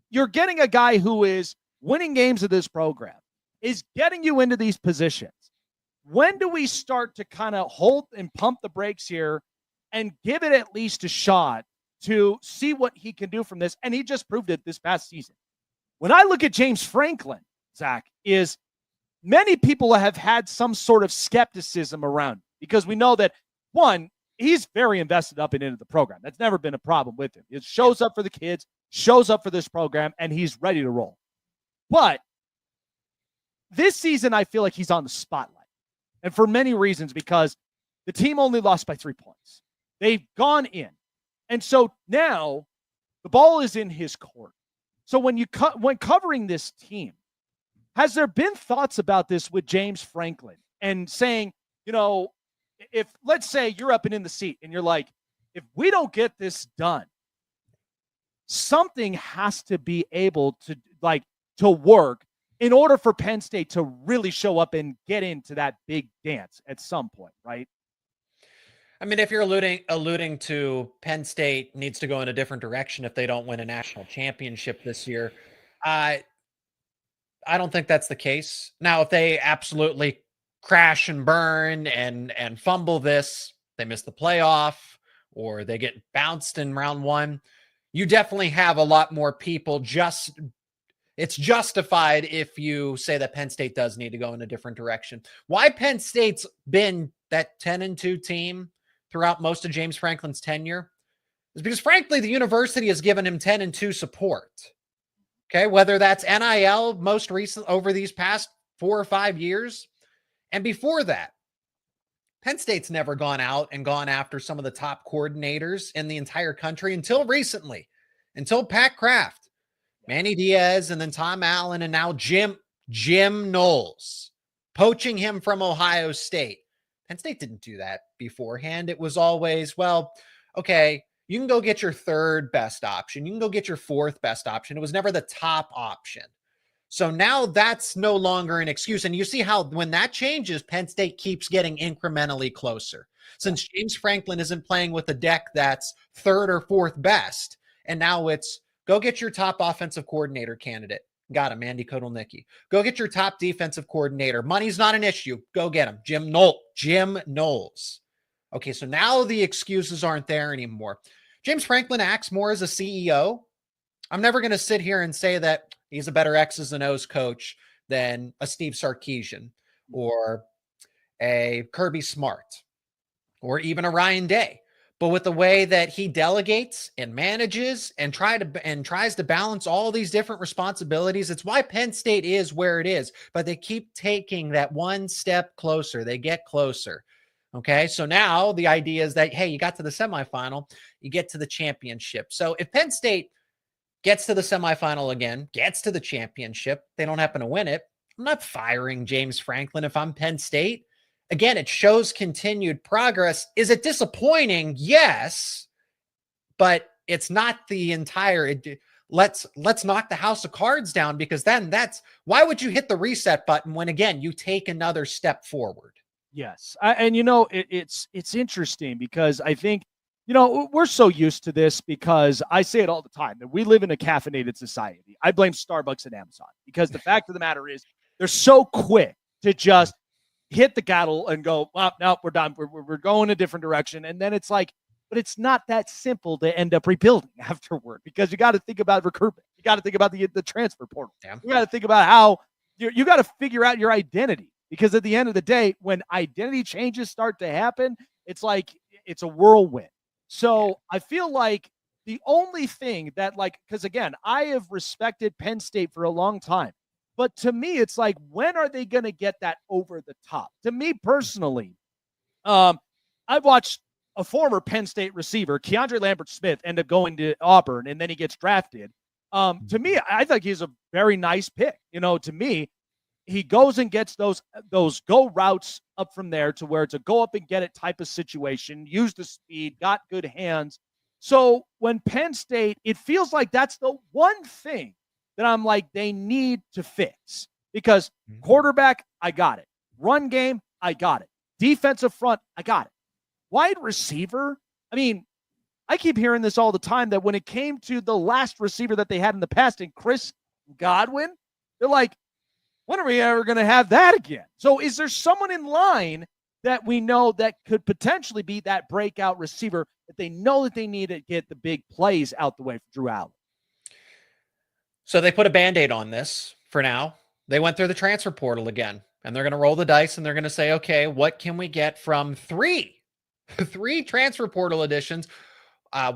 you're getting a guy who is winning games of this program, is getting you into these positions. When do we start to kind of hold and pump the brakes here and give it at least a shot to see what he can do from this? And he just proved it this past season. When I look at James Franklin, Zach, is many people have had some sort of skepticism around because we know that, one, he's very invested up and into the program. That's never been a problem with him. It shows up for the kids, shows up for this program, and he's ready to roll. But this season, I feel like he's on the spotlight. And for many reasons, because the team only lost by 3 points. They've gone in. And so now the ball is in his court. So when covering this team, has there been thoughts about this with James Franklin and saying, if let's say you're up and in the seat and you're like, if we don't get this done, something has to be able to work in order for Penn State to really show up and get into that big dance at some point, right? I mean, if you're alluding to Penn State needs to go in a different direction if they don't win a national championship this year, I don't think that's the case. Now, if they absolutely crash and burn and fumble this, they miss the playoff, or they get bounced in round 1, you definitely have a lot more people. It's justified if you say that Penn State does need to go in a different direction. Why Penn State's been that 10-2 team throughout most of James Franklin's tenure is because, frankly, the university has given him 10-2 support. Okay, whether that's NIL most recent over these past 4 or 5 years, and before that, Penn State's never gone out and gone after some of the top coordinators in the entire country until recently, until Pat Kraft, Manny Diaz, and then Tom Allen, and now Jim Knowles, poaching him from Ohio State. Penn State didn't do that beforehand. It was always, well, okay, you can go get your 3rd best option. You can go get your 4th best option. It was never the top option. So now that's no longer an excuse. And you see how when that changes, Penn State keeps getting incrementally closer. Since James Franklin isn't playing with a deck that's 3rd or 4th best, and now it's go get your top offensive coordinator candidate. Got him, Andy Kotelnicki. Go get your top defensive coordinator. Money's not an issue. Go get him, Jim Knowles. Okay, so now the excuses aren't there anymore. James Franklin acts more as a CEO. I'm never going to sit here and say that he's a better X's and O's coach than a Steve Sarkisian or a Kirby Smart or even a Ryan Day. But with the way that he delegates and manages and tries to balance all these different responsibilities, it's why Penn State is where it is. But they keep taking that one step closer. They get closer. Okay, so now the idea is that, hey, you got to the semifinal, you get to the championship. So if Penn State gets to the semifinal again, gets to the championship, they don't happen to win it, I'm not firing James Franklin if I'm Penn State. Again, it shows continued progress. Is it disappointing? Yes, but it's not the entire. Let's knock the house of cards down, because then that's why would you hit the reset button when again you take another step forward? Yes, and it's interesting because I think we're so used to this because I say it all the time that we live in a caffeinated society. I blame Starbucks and Amazon because the fact of the matter is they're so quick to just hit the gavel and go, well, no, we're done. We're going a different direction. And then it's like, but it's not that simple to end up rebuilding afterward, because you got to think about recruitment. You got to think about the transfer portal. Yeah. You got to think about how you got to figure out your identity, because at the end of the day, when identity changes start to happen, it's like, it's a whirlwind. So I feel like the only thing that, like, because again, I have respected Penn State for a long time. But to me, it's like, when are they going to get that over the top? To me personally, I've watched a former Penn State receiver, Keandre Lambert-Smith, end up going to Auburn, and then he gets drafted. To me, I think he's a very nice pick. To me, he goes and gets those go routes up from there to where it's a go up and get it type of situation, use the speed, got good hands. So when Penn State, it feels like that's the one thing that I'm like, they need to fix, because quarterback, I got it. Run game, I got it. Defensive front, I got it. Wide receiver, I mean, I keep hearing this all the time that when it came to the last receiver that they had in the past, in Chris Godwin, they're like, when are we ever going to have that again? So is there someone in line that we know that could potentially be that breakout receiver that they know that they need to get the big plays out the way for Drew Allar? So they put a Band-Aid on this for now. They went through the transfer portal again, and they're going to roll the dice, and they're going to say, okay, what can we get from three transfer portal additions,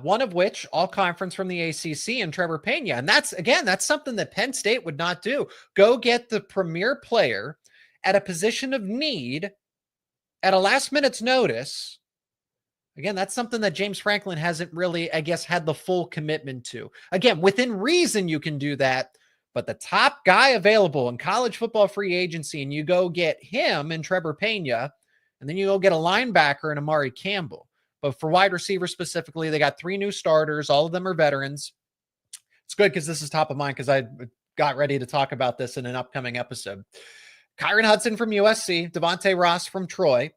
one of which all conference from the ACC, and Trevor Pena. And that's something that Penn State would not do. Go get the premier player at a position of need at a last minute's notice. Again, that's something that James Franklin hasn't really, I guess, had the full commitment to. Again, within reason, you can do that, but the top guy available in college football free agency, and you go get him and Trevor Pena, and then you go get a linebacker and Amari Campbell. But for wide receiver specifically, they got 3 new starters. All of them are veterans. It's good because this is top of mind, because I got ready to talk about this in an upcoming episode. Kyron Hudson from USC, Devontae Ross from Troy,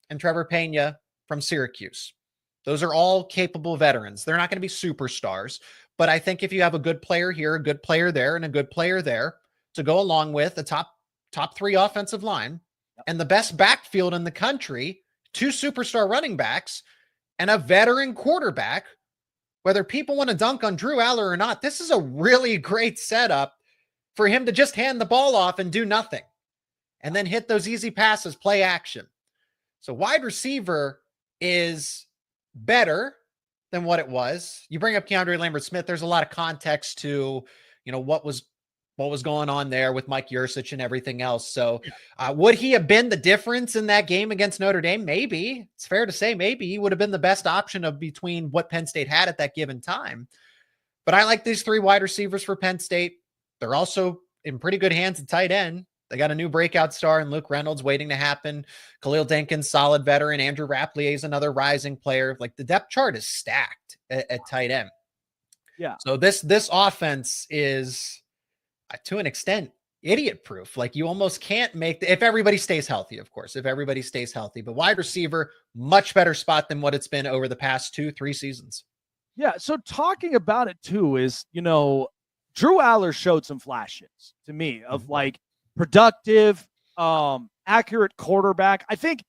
and Trevor Pena from Syracuse. Those are all capable veterans. They're not going to be superstars, but I think if you have a good player here, a good player there, and a good player there to go along with a top 3 offensive line and the best backfield in the country, 2 superstar running backs, and a veteran quarterback, whether people want to dunk on Drew Allar or not, this is a really great setup for him to just hand the ball off and do nothing, and then hit those easy passes, play action. So wide receiver is better than what it was. You bring up Keandre Lambert-Smith. There's a lot of context to, what was going on there with Mike Yurcich and everything else. So would he have been the difference in that game against Notre Dame? Maybe. It's fair to say maybe he would have been the best option of between what Penn State had at that given time. But I like these 3 wide receivers for Penn State. They're also in pretty good hands at tight end. They got a new breakout star in Luke Reynolds waiting to happen. Khalil Dinkins, solid veteran. Andrew Rapplier is another rising player. Like, the depth chart is stacked at tight end. Yeah. So this offense is, to an extent, idiot proof. Like, you almost can't make if everybody stays healthy, of course, if everybody stays healthy, but wide receiver, much better spot than what it's been over the past 2-3 seasons. Yeah. So talking about it too is, Drew Allar showed some flashes to me of like productive, accurate quarterback. I think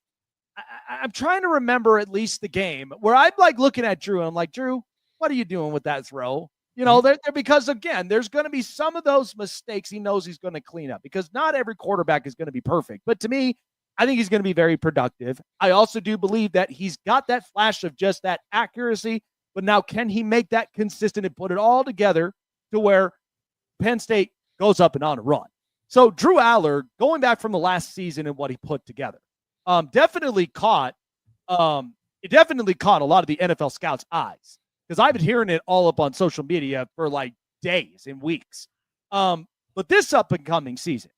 I'm trying to remember at least the game where I'm like looking at Drew and I'm like, Drew, what are you doing with that throw? You know, they're because, again, there's going to be some of those mistakes he knows he's going to clean up because not every quarterback is going to be perfect. But to me, I think he's going to be very productive. I also do believe that he's got that flash of just that accuracy, but now can he make that consistent and put it all together to where Penn State goes up and on a run? So Drew Aller, going back from the last season and what he put together, definitely caught a lot of the NFL scouts' eyes because I've been hearing it all up on social media for like days and weeks. But this up and coming season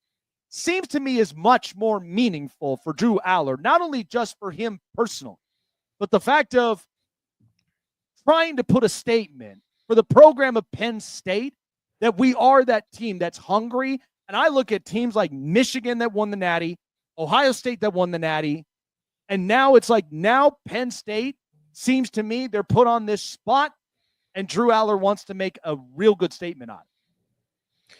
seems to me is much more meaningful for Drew Aller, not only just for him personally, but the fact of trying to put a statement for the program of Penn State that we are that team that's hungry. And I look at teams like Michigan that won the Natty, Ohio State that won the Natty, and now it's like now Penn State seems to me they're put on this spot, and Drew Aller wants to make a real good statement on it.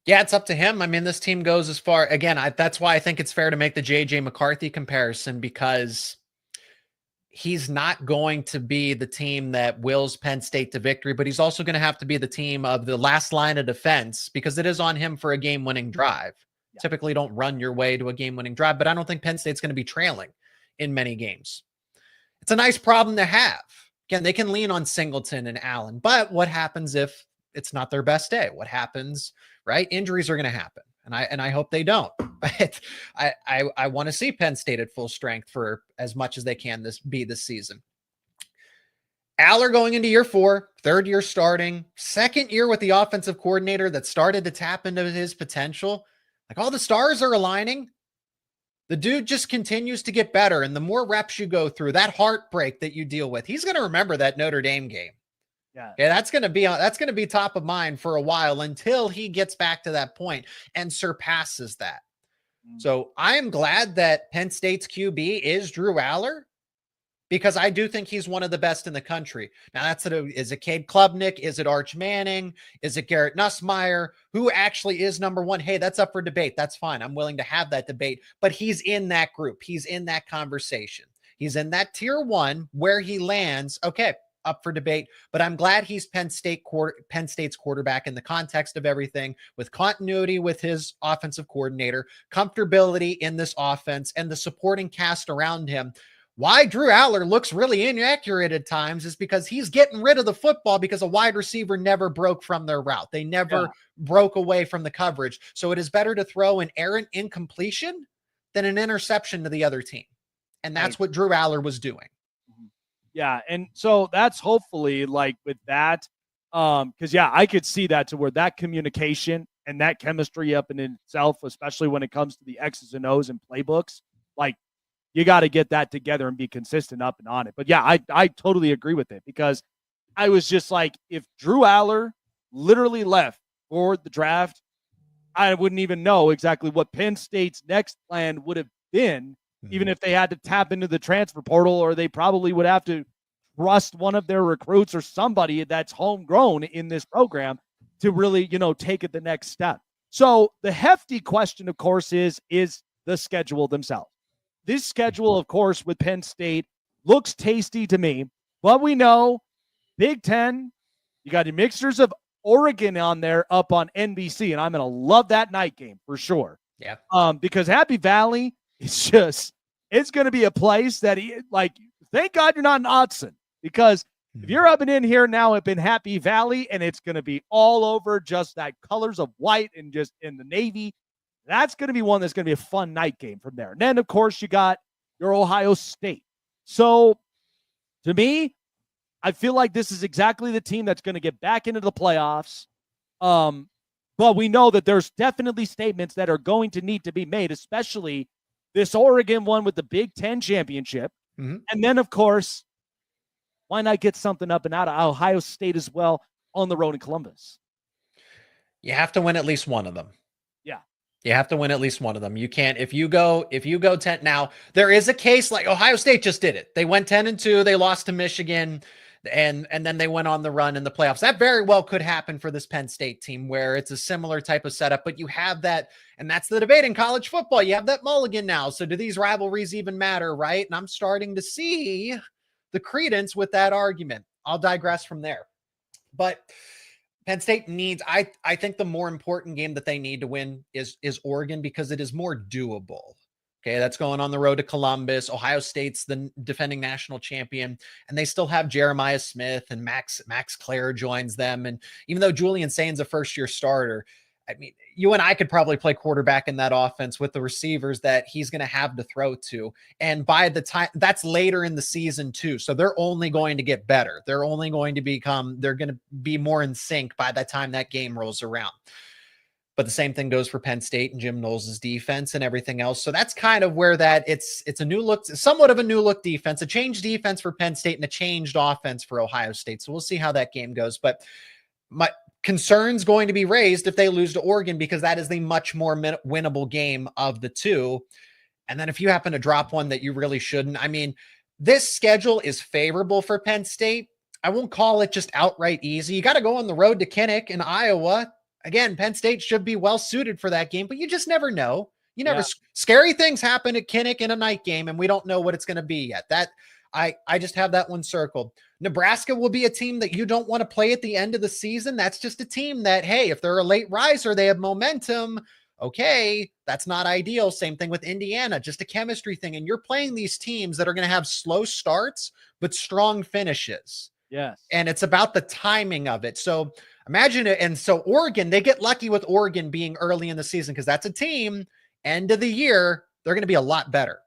Yeah, it's up to him. I mean, this team goes as far, again, that's why I think it's fair to make the J.J. McCarthy comparison because he's not going to be the team that wills Penn State to victory, but he's also going to have to be the team of the last line of defense because it is on him for a game-winning drive. Yeah. Typically don't run your way to a game-winning drive, but I don't think Penn State's going to be trailing in many games. It's a nice problem to have. Again, they can lean on Singleton and Allen, but what happens if it's not their best day? What happens, right? Injuries are going to happen. And I hope they don't. But I want to see Penn State at full strength for as much as they can this season. Aller going into year 4, third year starting, second year with the offensive coordinator that started to tap into his potential. Like all the stars are aligning. The dude just continues to get better. And the more reps you go through, that heartbreak that you deal with, he's going to remember that Notre Dame game. Yeah, that's going to be top of mind for a while until he gets back to that point and surpasses that. So I am glad that Penn State's QB is Drew Aller because I do think he's one of the best in the country. Now is it Cade Klubnik? Is it Arch Manning? Is it Garrett Nussmeier? Who actually is number one? Hey, that's up for debate. That's fine. I'm willing to have that debate, but he's in that group. He's in that conversation. He's in that tier 1 where he lands. Okay. Up for debate, but I'm glad he's Penn State's quarterback in the context of everything with continuity with his offensive coordinator, comfortability in this offense and the supporting cast around him. Why Drew Aller looks really inaccurate at times is because he's getting rid of the football because a wide receiver never broke from their route. They never broke away from the coverage. So it is better to throw an errant incompletion than an interception to the other team. And that's what Drew Aller was doing. Yeah, and so that's hopefully like with that, because I could see that to where that communication and that chemistry up in itself, especially when it comes to the X's and O's and playbooks, like you got to get that together and be consistent up and on it. But yeah, I totally agree with it because I was just like, if Drew Aller literally left for the draft, I wouldn't even know exactly what Penn State's next plan would have been. Even if they had to tap into the transfer portal, or they probably would have to trust one of their recruits or somebody that's homegrown in this program to really, take it the next step. So the hefty question, of course, is the schedule themselves. This schedule, of course, with Penn State looks tasty to me, but we know Big Ten, you got your mixtures of Oregon on there up on NBC, and I'm going to love that night game for sure. Yeah. Because Happy Valley, it's going to be a place that thank God you're not in Autzen, because if you're up and in here now up in Happy Valley and it's going to be all over just that colors of white and just in the Navy, that's going to be one that's going to be a fun night game from there. And then, of course, you got your Ohio State. So to me, I feel like this is exactly the team that's going to get back into the playoffs. But we know that there's definitely statements that are going to need to be made, especially this Oregon one with the Big Ten championship. And then, of course, why not get something up and out of Ohio State as well on the road in Columbus? You have to win at least one of them. Yeah. You have to win at least one of them. You can't, if you go 10 now, there is a case like Ohio State just did it. They went 10-2, they lost to Michigan, and then they went on the run in the playoffs. That very well could happen for this Penn State team where it's a similar type of setup, but you have that, and that's the debate in college football. You have that mulligan now. So do these rivalries even matter, right? And I'm starting to see the credence with that argument. I'll digress from there. But Penn State needs, I think the more important game that they need to win is Oregon, because it is more doable. Okay, that's going on the road to Columbus. Ohio State's the defending national champion, and they still have Jeremiah Smith, and Max Clare joins them. And even though Julian Sain's a first-year starter, I mean, you and I could probably play quarterback in that offense with the receivers that he's going to have to throw to. And by the time that's later in the season too. So they're only going to get better. They're only going to they're going to be more in sync by the time that game rolls around. But the same thing goes for Penn State and Jim Knowles' defense and everything else. So that's kind of where it's a new look, somewhat of a new look defense, a changed defense for Penn State and a changed offense for Ohio State. So we'll see how that game goes. But my concern's going to be raised if they lose to Oregon, because that is the much more winnable game of the two. And then if you happen to drop one that you really shouldn't, I mean, this schedule is favorable for Penn State. I won't call it just outright easy. You got to go on the road to Kinnick in Iowa. Again, Penn State should be well suited for that game, but you just never know. You never, scary things happen at Kinnick in a night game, and we don't know what it's going to be yet. That I just have that one circled. Nebraska will be a team that you don't want to play at the end of the season. That's just a team that, hey, if they're a late riser, they have momentum. Okay, that's not ideal. Same thing with Indiana, just a chemistry thing. And you're playing these teams that are going to have slow starts, but strong finishes. Yes. And it's about the timing of it. So imagine it. And so Oregon, they get lucky with Oregon being early in the season, because that's a team, end of the year, they're going to be a lot better.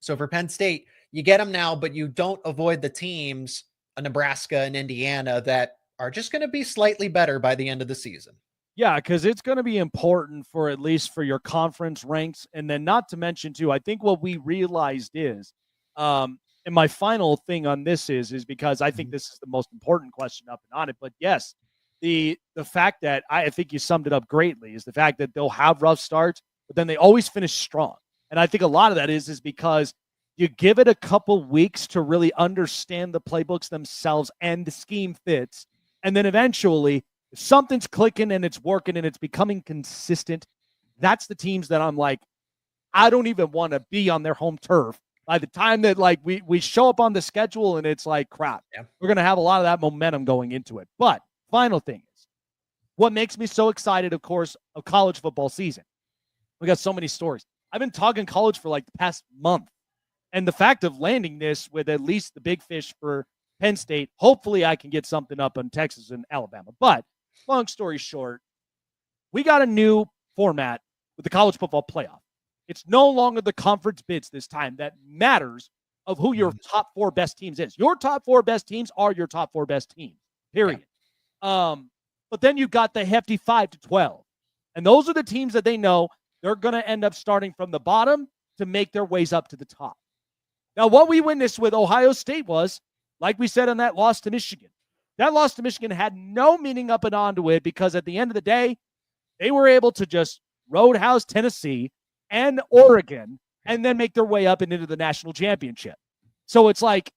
So for Penn State, you get them now, but you don't avoid the teams, Nebraska and Indiana, that are just going to be slightly better by the end of the season. Yeah, because it's going to be important for at least for your conference ranks. And then not to mention, too, I think what we realized is, and my final thing on this is because I think this is the most important question up and on it. But yes, the fact that I think you summed it up greatly is the fact that they'll have rough starts, but then they always finish strong. And I think a lot of that is because you give it a couple weeks to really understand the playbooks themselves and the scheme fits. And then eventually, if something's clicking and it's working and it's becoming consistent, that's the teams that I'm like, I don't even want to be on their home turf. By the time that like we show up on the schedule and it's like, crap, we're going to have a lot of that momentum going into it. But final thing is, what makes me so excited, of course, of college football season. We got so many stories. I've been talking college for like the past month. And the fact of landing this with at least the big fish for Penn State, hopefully I can get something up on Texas and Alabama. But long story short, we got a new format with the college football playoff. It's no longer the conference bids this time that matters of who your top four best teams is. Your top four best teams are your top four best teams, period. But then you got the hefty 5-12. And those are the teams that they know they're going to end up starting from the bottom to make their ways up to the top. Now, what we witnessed with Ohio State was, like we said on that loss to Michigan, that loss to Michigan had no meaning up and onto it, because at the end of the day, they were able to just roadhouse Tennessee and Oregon and then make their way up and into the national championship. So it's like,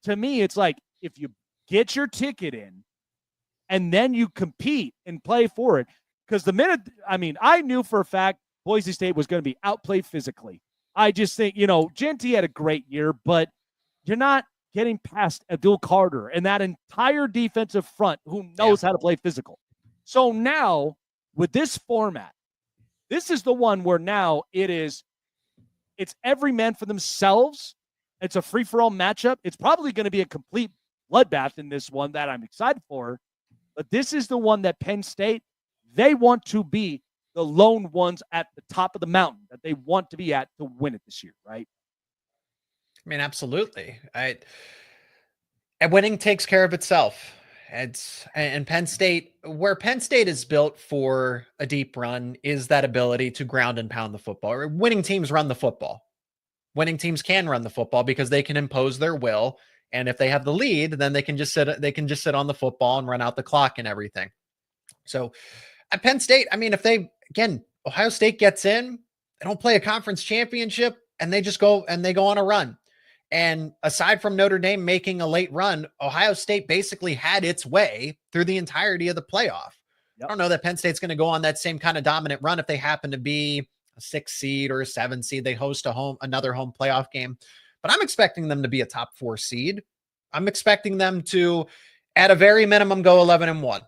to me, it's like if you get your ticket in and then you compete and play for it, because the minute, I mean, I knew for a fact Boise State was going to be outplayed physically. I just think, Genty had a great year, but you're not getting past Abdul Carter and that entire defensive front who knows how to play physical. So now, with this format, this is the one where now it's every man for themselves. It's a free-for-all matchup. It's probably going to be a complete bloodbath in this one that I'm excited for. But this is the one that Penn State, they want to be the lone ones at the top of the mountain that they want to be at to win it this year, right? I mean, absolutely. And winning takes care of itself. And Penn State, where Penn State is built for a deep run, is that ability to ground and pound the football. Winning teams run the football. Winning teams can run the football because they can impose their will. And if they have the lead, then they can just sit on the football and run out the clock and everything. So at Penn State, I mean, Ohio State gets in, they don't play a conference championship, and they go on a run. And aside from Notre Dame making a late run, Ohio State basically had its way through the entirety of the playoff. I don't know that Penn State's going to go on that same kind of dominant run if they happen to be a 6 seed or a 7 seed. They host another home playoff game. But I'm expecting them to be a top 4 seed. I'm expecting them to, at a very minimum, go 11-1.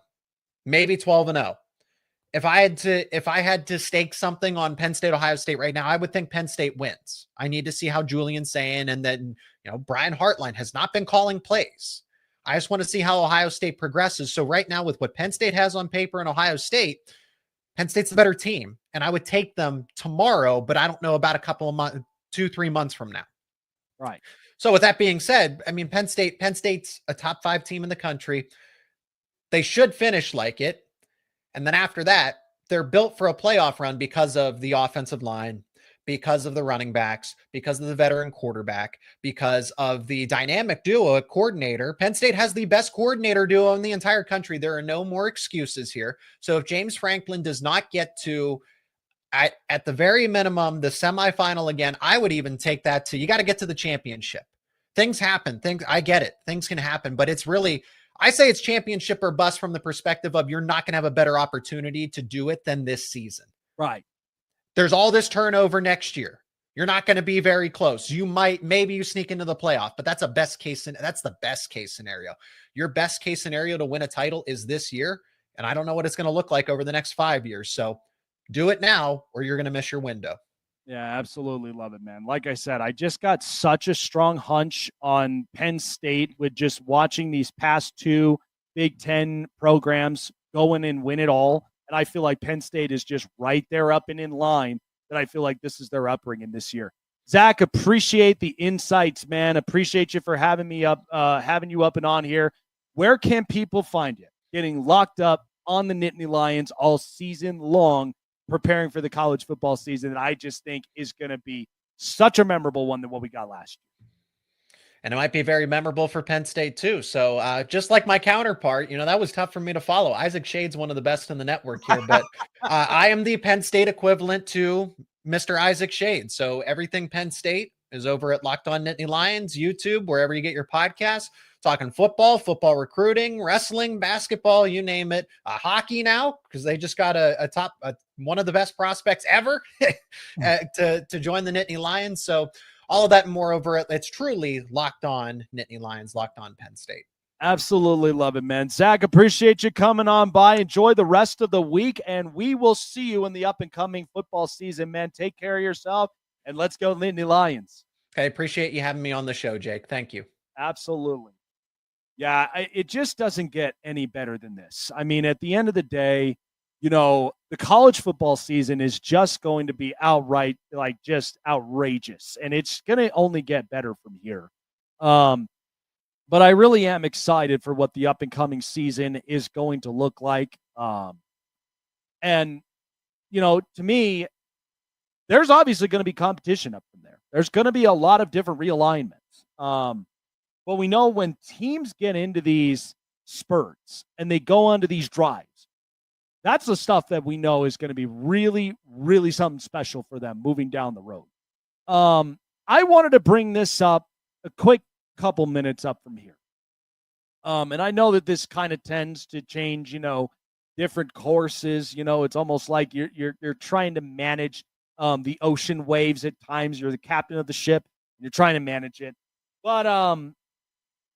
maybe 12-0. If I had to stake something on Penn State, Ohio State right now, I would think Penn State wins. I need to see how Julian's saying, and then, Brian Hartline has not been calling plays. I just want to see how Ohio State progresses. So right now, with what Penn State has on paper and Ohio State, Penn State's the better team, and I would take them tomorrow, but I don't know about a couple of months, 2-3 months from now. Right. So with that being said, I mean, Penn State's a top 5 team in the country. They should finish like it. And then after that, they're built for a playoff run because of the offensive line, because of the running backs, because of the veteran quarterback, because of the dynamic duo coordinator. Penn State has the best coordinator duo in the entire country. There are no more excuses here. So if James Franklin does not get to, at the very minimum, the semifinal again, I would even take that to, you got to get to the championship. Things happen. I get it. Things can happen, but it's really, I say it's championship or bust from the perspective of you're not going to have a better opportunity to do it than this season. Right. There's all this turnover next year. You're not going to be very close. Maybe you sneak into the playoff, but that's the best case scenario. Your best case scenario to win a title is this year. And I don't know what it's going to look like over the next 5 years. So do it now or you're going to miss your window. Yeah, absolutely love it, man. Like I said, I just got such a strong hunch on Penn State with just watching these past 2 Big Ten programs go in and win it all. And I feel like Penn State is just right there up and in line, that I feel like this is their upbringing this year. Zach, appreciate the insights, man. Appreciate you for having you up and on here. Where can people find you? Getting locked up on the Nittany Lions all season long, preparing for the college football season that I just think is going to be such a memorable one than what we got last year. And it might be very memorable for Penn State too. So just like my counterpart, that was tough for me to follow. Isaac Shade's one of the best in the network here, but I am the Penn State equivalent to Mr. Isaac Shade. So everything Penn State is over at Locked On Nittany Lions, YouTube, wherever you get your podcasts. Talking football recruiting, wrestling, basketball, you name it. Hockey now, because they just got a top one of the best prospects ever to join the Nittany Lions. So all of that and more over it. It's truly Locked On Nittany Lions, Locked On Penn State. Absolutely love it, man. Zach, appreciate you coming on by. Enjoy the rest of the week, and we will see you in the up-and-coming football season, man. Take care of yourself, and let's go Nittany Lions. Okay, appreciate you having me on the show, Jake. Thank you. Absolutely. Yeah, it just doesn't get any better than this. I mean, at the end of the day, the college football season is just going to be outright, just outrageous. And it's going to only get better from here. But I really am excited for what the up-and-coming season is going to look like. And, to me, there's obviously going to be competition up from there. There's going to be a lot of different realignments. But we know when teams get into these spurts and they go onto these drives, that's the stuff that we know is going to be really, really something special for them moving down the road. I wanted to bring this up a quick couple minutes up from here. And I know that this kind of tends to change, different courses. It's almost like you're trying to manage the ocean waves at times. You're the captain of the ship. You're trying to manage it. But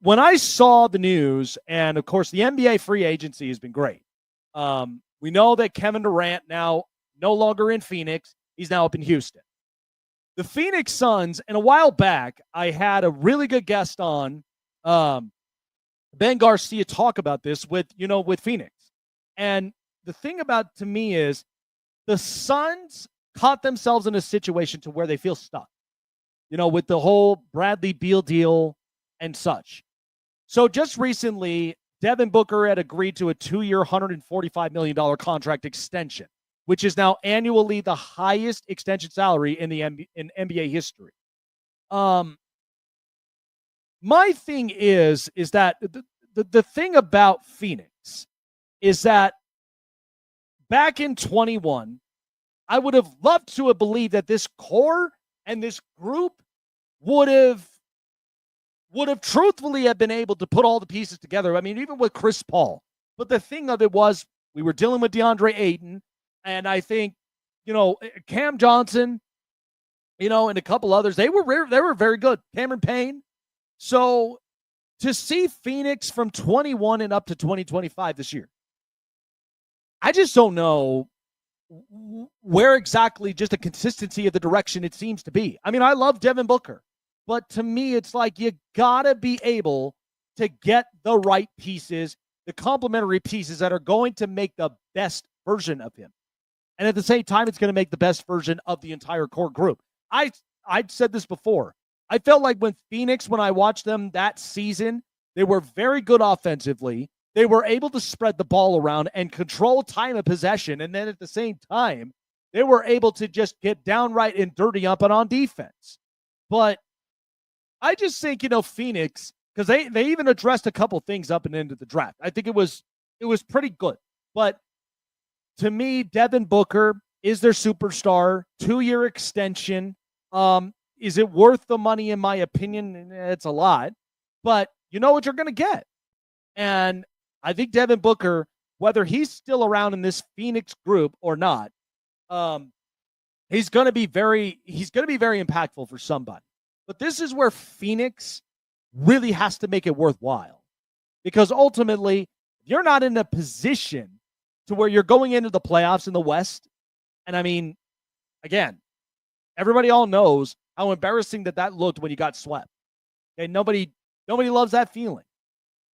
when I saw the news, and of course the NBA free agency has been great. We know that Kevin Durant now no longer in Phoenix. He's now up in Houston. The Phoenix Suns, and a while back, I had a really good guest on, Ben Garcia, talk about this with Phoenix. And the thing about, to me, is the Suns caught themselves in a situation to where they feel stuck, with the whole Bradley Beal deal and such. So just recently, Devin Booker had agreed to a 2-year, $145 million contract extension, which is now annually the highest extension salary in NBA history. My thing is that the thing about Phoenix is that back in 21, I would have loved to have believed that this core and this group would have truthfully have been able to put all the pieces together. I mean, even with Chris Paul. But the thing of it was, we were dealing with DeAndre Ayton, and I think, Cam Johnson, and a couple others, they were very good. Cameron Payne. So to see Phoenix from 21 and up to 2025 this year, I just don't know where exactly just the consistency of the direction it seems to be. I mean, I love Devin Booker, but to me, it's like you got to be able to get the right pieces, the complementary pieces that are going to make the best version of him. And at the same time, it's going to make the best version of the entire core group. I've said this before. I felt like when I watched them that season, they were very good offensively. They were able to spread the ball around and control time of possession. And then at the same time, they were able to just get downright and dirty up and on defense. But I just think, Phoenix, because they even addressed a couple things up and into the draft. I think it was pretty good. But to me, Devin Booker is their superstar, 2-year extension. Is it worth the money? In my opinion, it's a lot. But you know what you're going to get. And I think Devin Booker, whether he's still around in this Phoenix group or not, he's going to be very impactful for somebody. But this is where Phoenix really has to make it worthwhile, because ultimately, you're not in a position to where you're going into the playoffs in the West. And I mean, again, everybody all knows how embarrassing that looked when you got swept. Okay, nobody loves that feeling.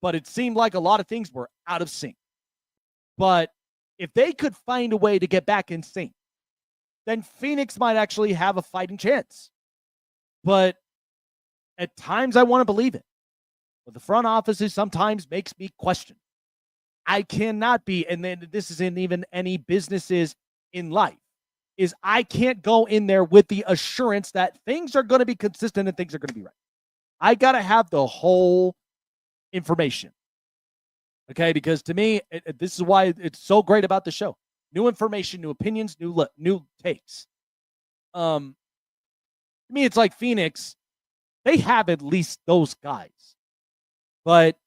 But it seemed like a lot of things were out of sync. But if they could find a way to get back in sync, then Phoenix might actually have a fighting chance. But at times I want to believe it. But the front offices sometimes makes me question. I cannot be, and then this isn't even any businesses in life, is I can't go in there with the assurance that things are going to be consistent and things are going to be right. I got to have the whole information. Okay, because to me, this is why it's so great about the show. New information, new opinions, new takes. To me, it's like Phoenix, they have at least those guys. But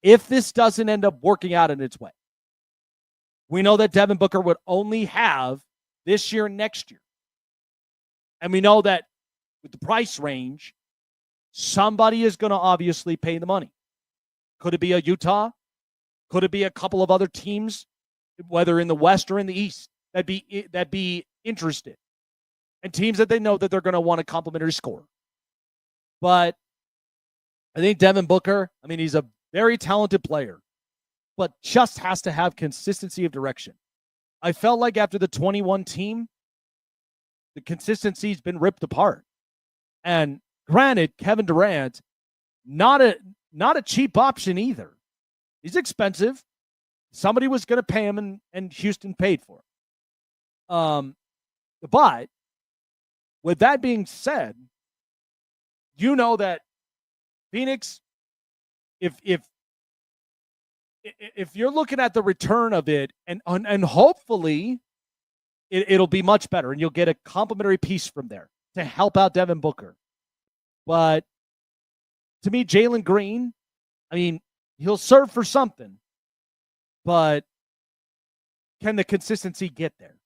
if this doesn't end up working out in its way, we know that Devin Booker would only have this year and next year. And we know that with the price range, somebody is going to obviously pay the money. Could it be a Utah? Could it be a couple of other teams, whether in the West or in the East, that'd be interested? And teams that they know that they're going to want a complimentary score. But I think Devin Booker, I mean, he's a very talented player, but just has to have consistency of direction. I felt like after the 21 team, the consistency's been ripped apart. And granted, Kevin Durant, not a cheap option either. He's expensive. Somebody was going to pay him, and Houston paid for it. But with that being said, you know that Phoenix, if you're looking at the return of it, and hopefully it'll be much better, and you'll get a complimentary piece from there to help out Devin Booker. But to me, Jalen Green, I mean, he'll serve for something, but can the consistency get there?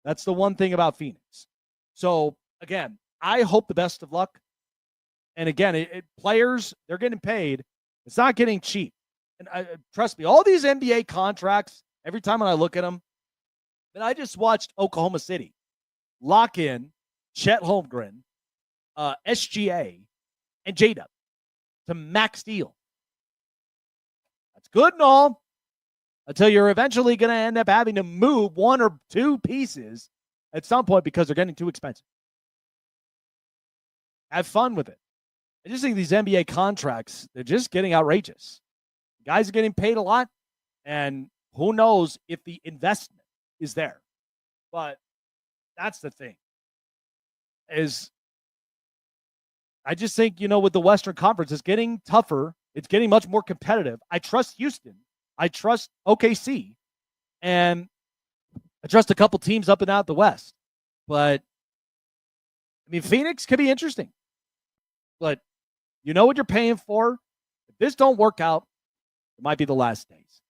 That's the one thing about Phoenix. So again, I hope the best of luck. And again, players, they're getting paid. It's not getting cheap. And trust me, all these NBA contracts, every time when I look at them, and I just watched Oklahoma City lock in Chet Holmgren, SGA, and J-Dub to max deal. That's good and all, until you're eventually going to end up having to move one or two pieces at some point because they're getting too expensive. Have fun with it. I just think these NBA contracts, they're just getting outrageous. Guys are getting paid a lot, and who knows if the investment is there. But that's the thing. Is I just think, with the Western Conference, it's getting tougher. It's getting much more competitive. I trust Houston. I trust OKC. And I trust a couple teams up and out the West. But, I mean, Phoenix could be interesting. But you know what you're paying for. If this don't work out, it might be the last days.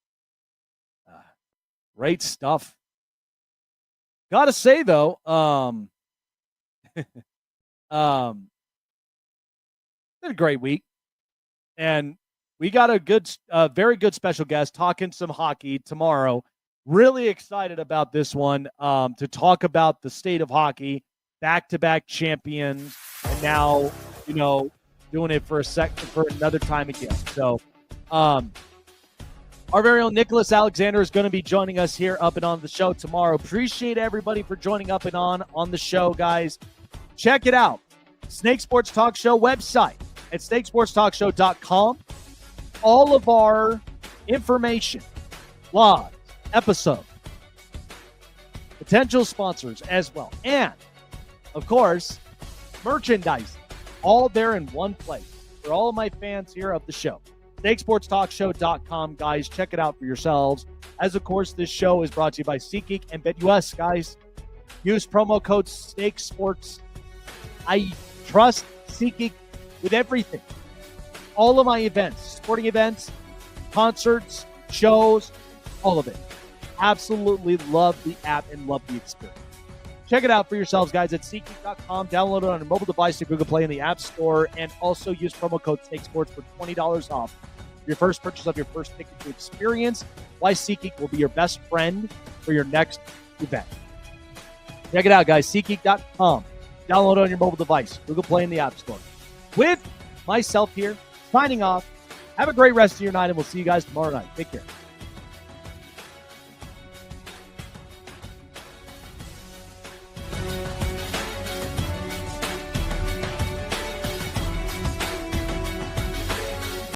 Great stuff. Gotta say, though, been a great week. And we got a very good special guest talking some hockey tomorrow. Really excited about this one to talk about the state of hockey, back-to-back champions, and now, doing it for another time again. So, our very own Nicholas Alexander is going to be joining us here up and on the show tomorrow. Appreciate everybody for joining up and on the show, guys. Check it out. Snake Sports Talk Show website at snakesportstalkshow.com. All of our information, blogs, episode, potential sponsors as well, and of course merchandise, all there in one place for all of my fans here of the show. snakesportstalkshow.com, guys. Check it out for yourselves. As of course, this show is brought to you by SeatGeek and BetUS, guys. Use promo code SnakeSports. I trust SeatGeek with everything. All of my events, sporting events, concerts, shows, all of it. Absolutely love the app and love the experience. Check it out for yourselves, guys, at SeatGeek.com. Download it on your mobile device to Google Play in the App Store, and also use promo code SnakeSports for $20 off your first purchase of your first ticket to experience why SeatGeek will be your best friend for your next event. Check it out, guys. SeatGeek.com. Download it on your mobile device. Google Play in the App Store. With myself here, signing off. Have a great rest of your night, and we'll see you guys tomorrow night. Take care.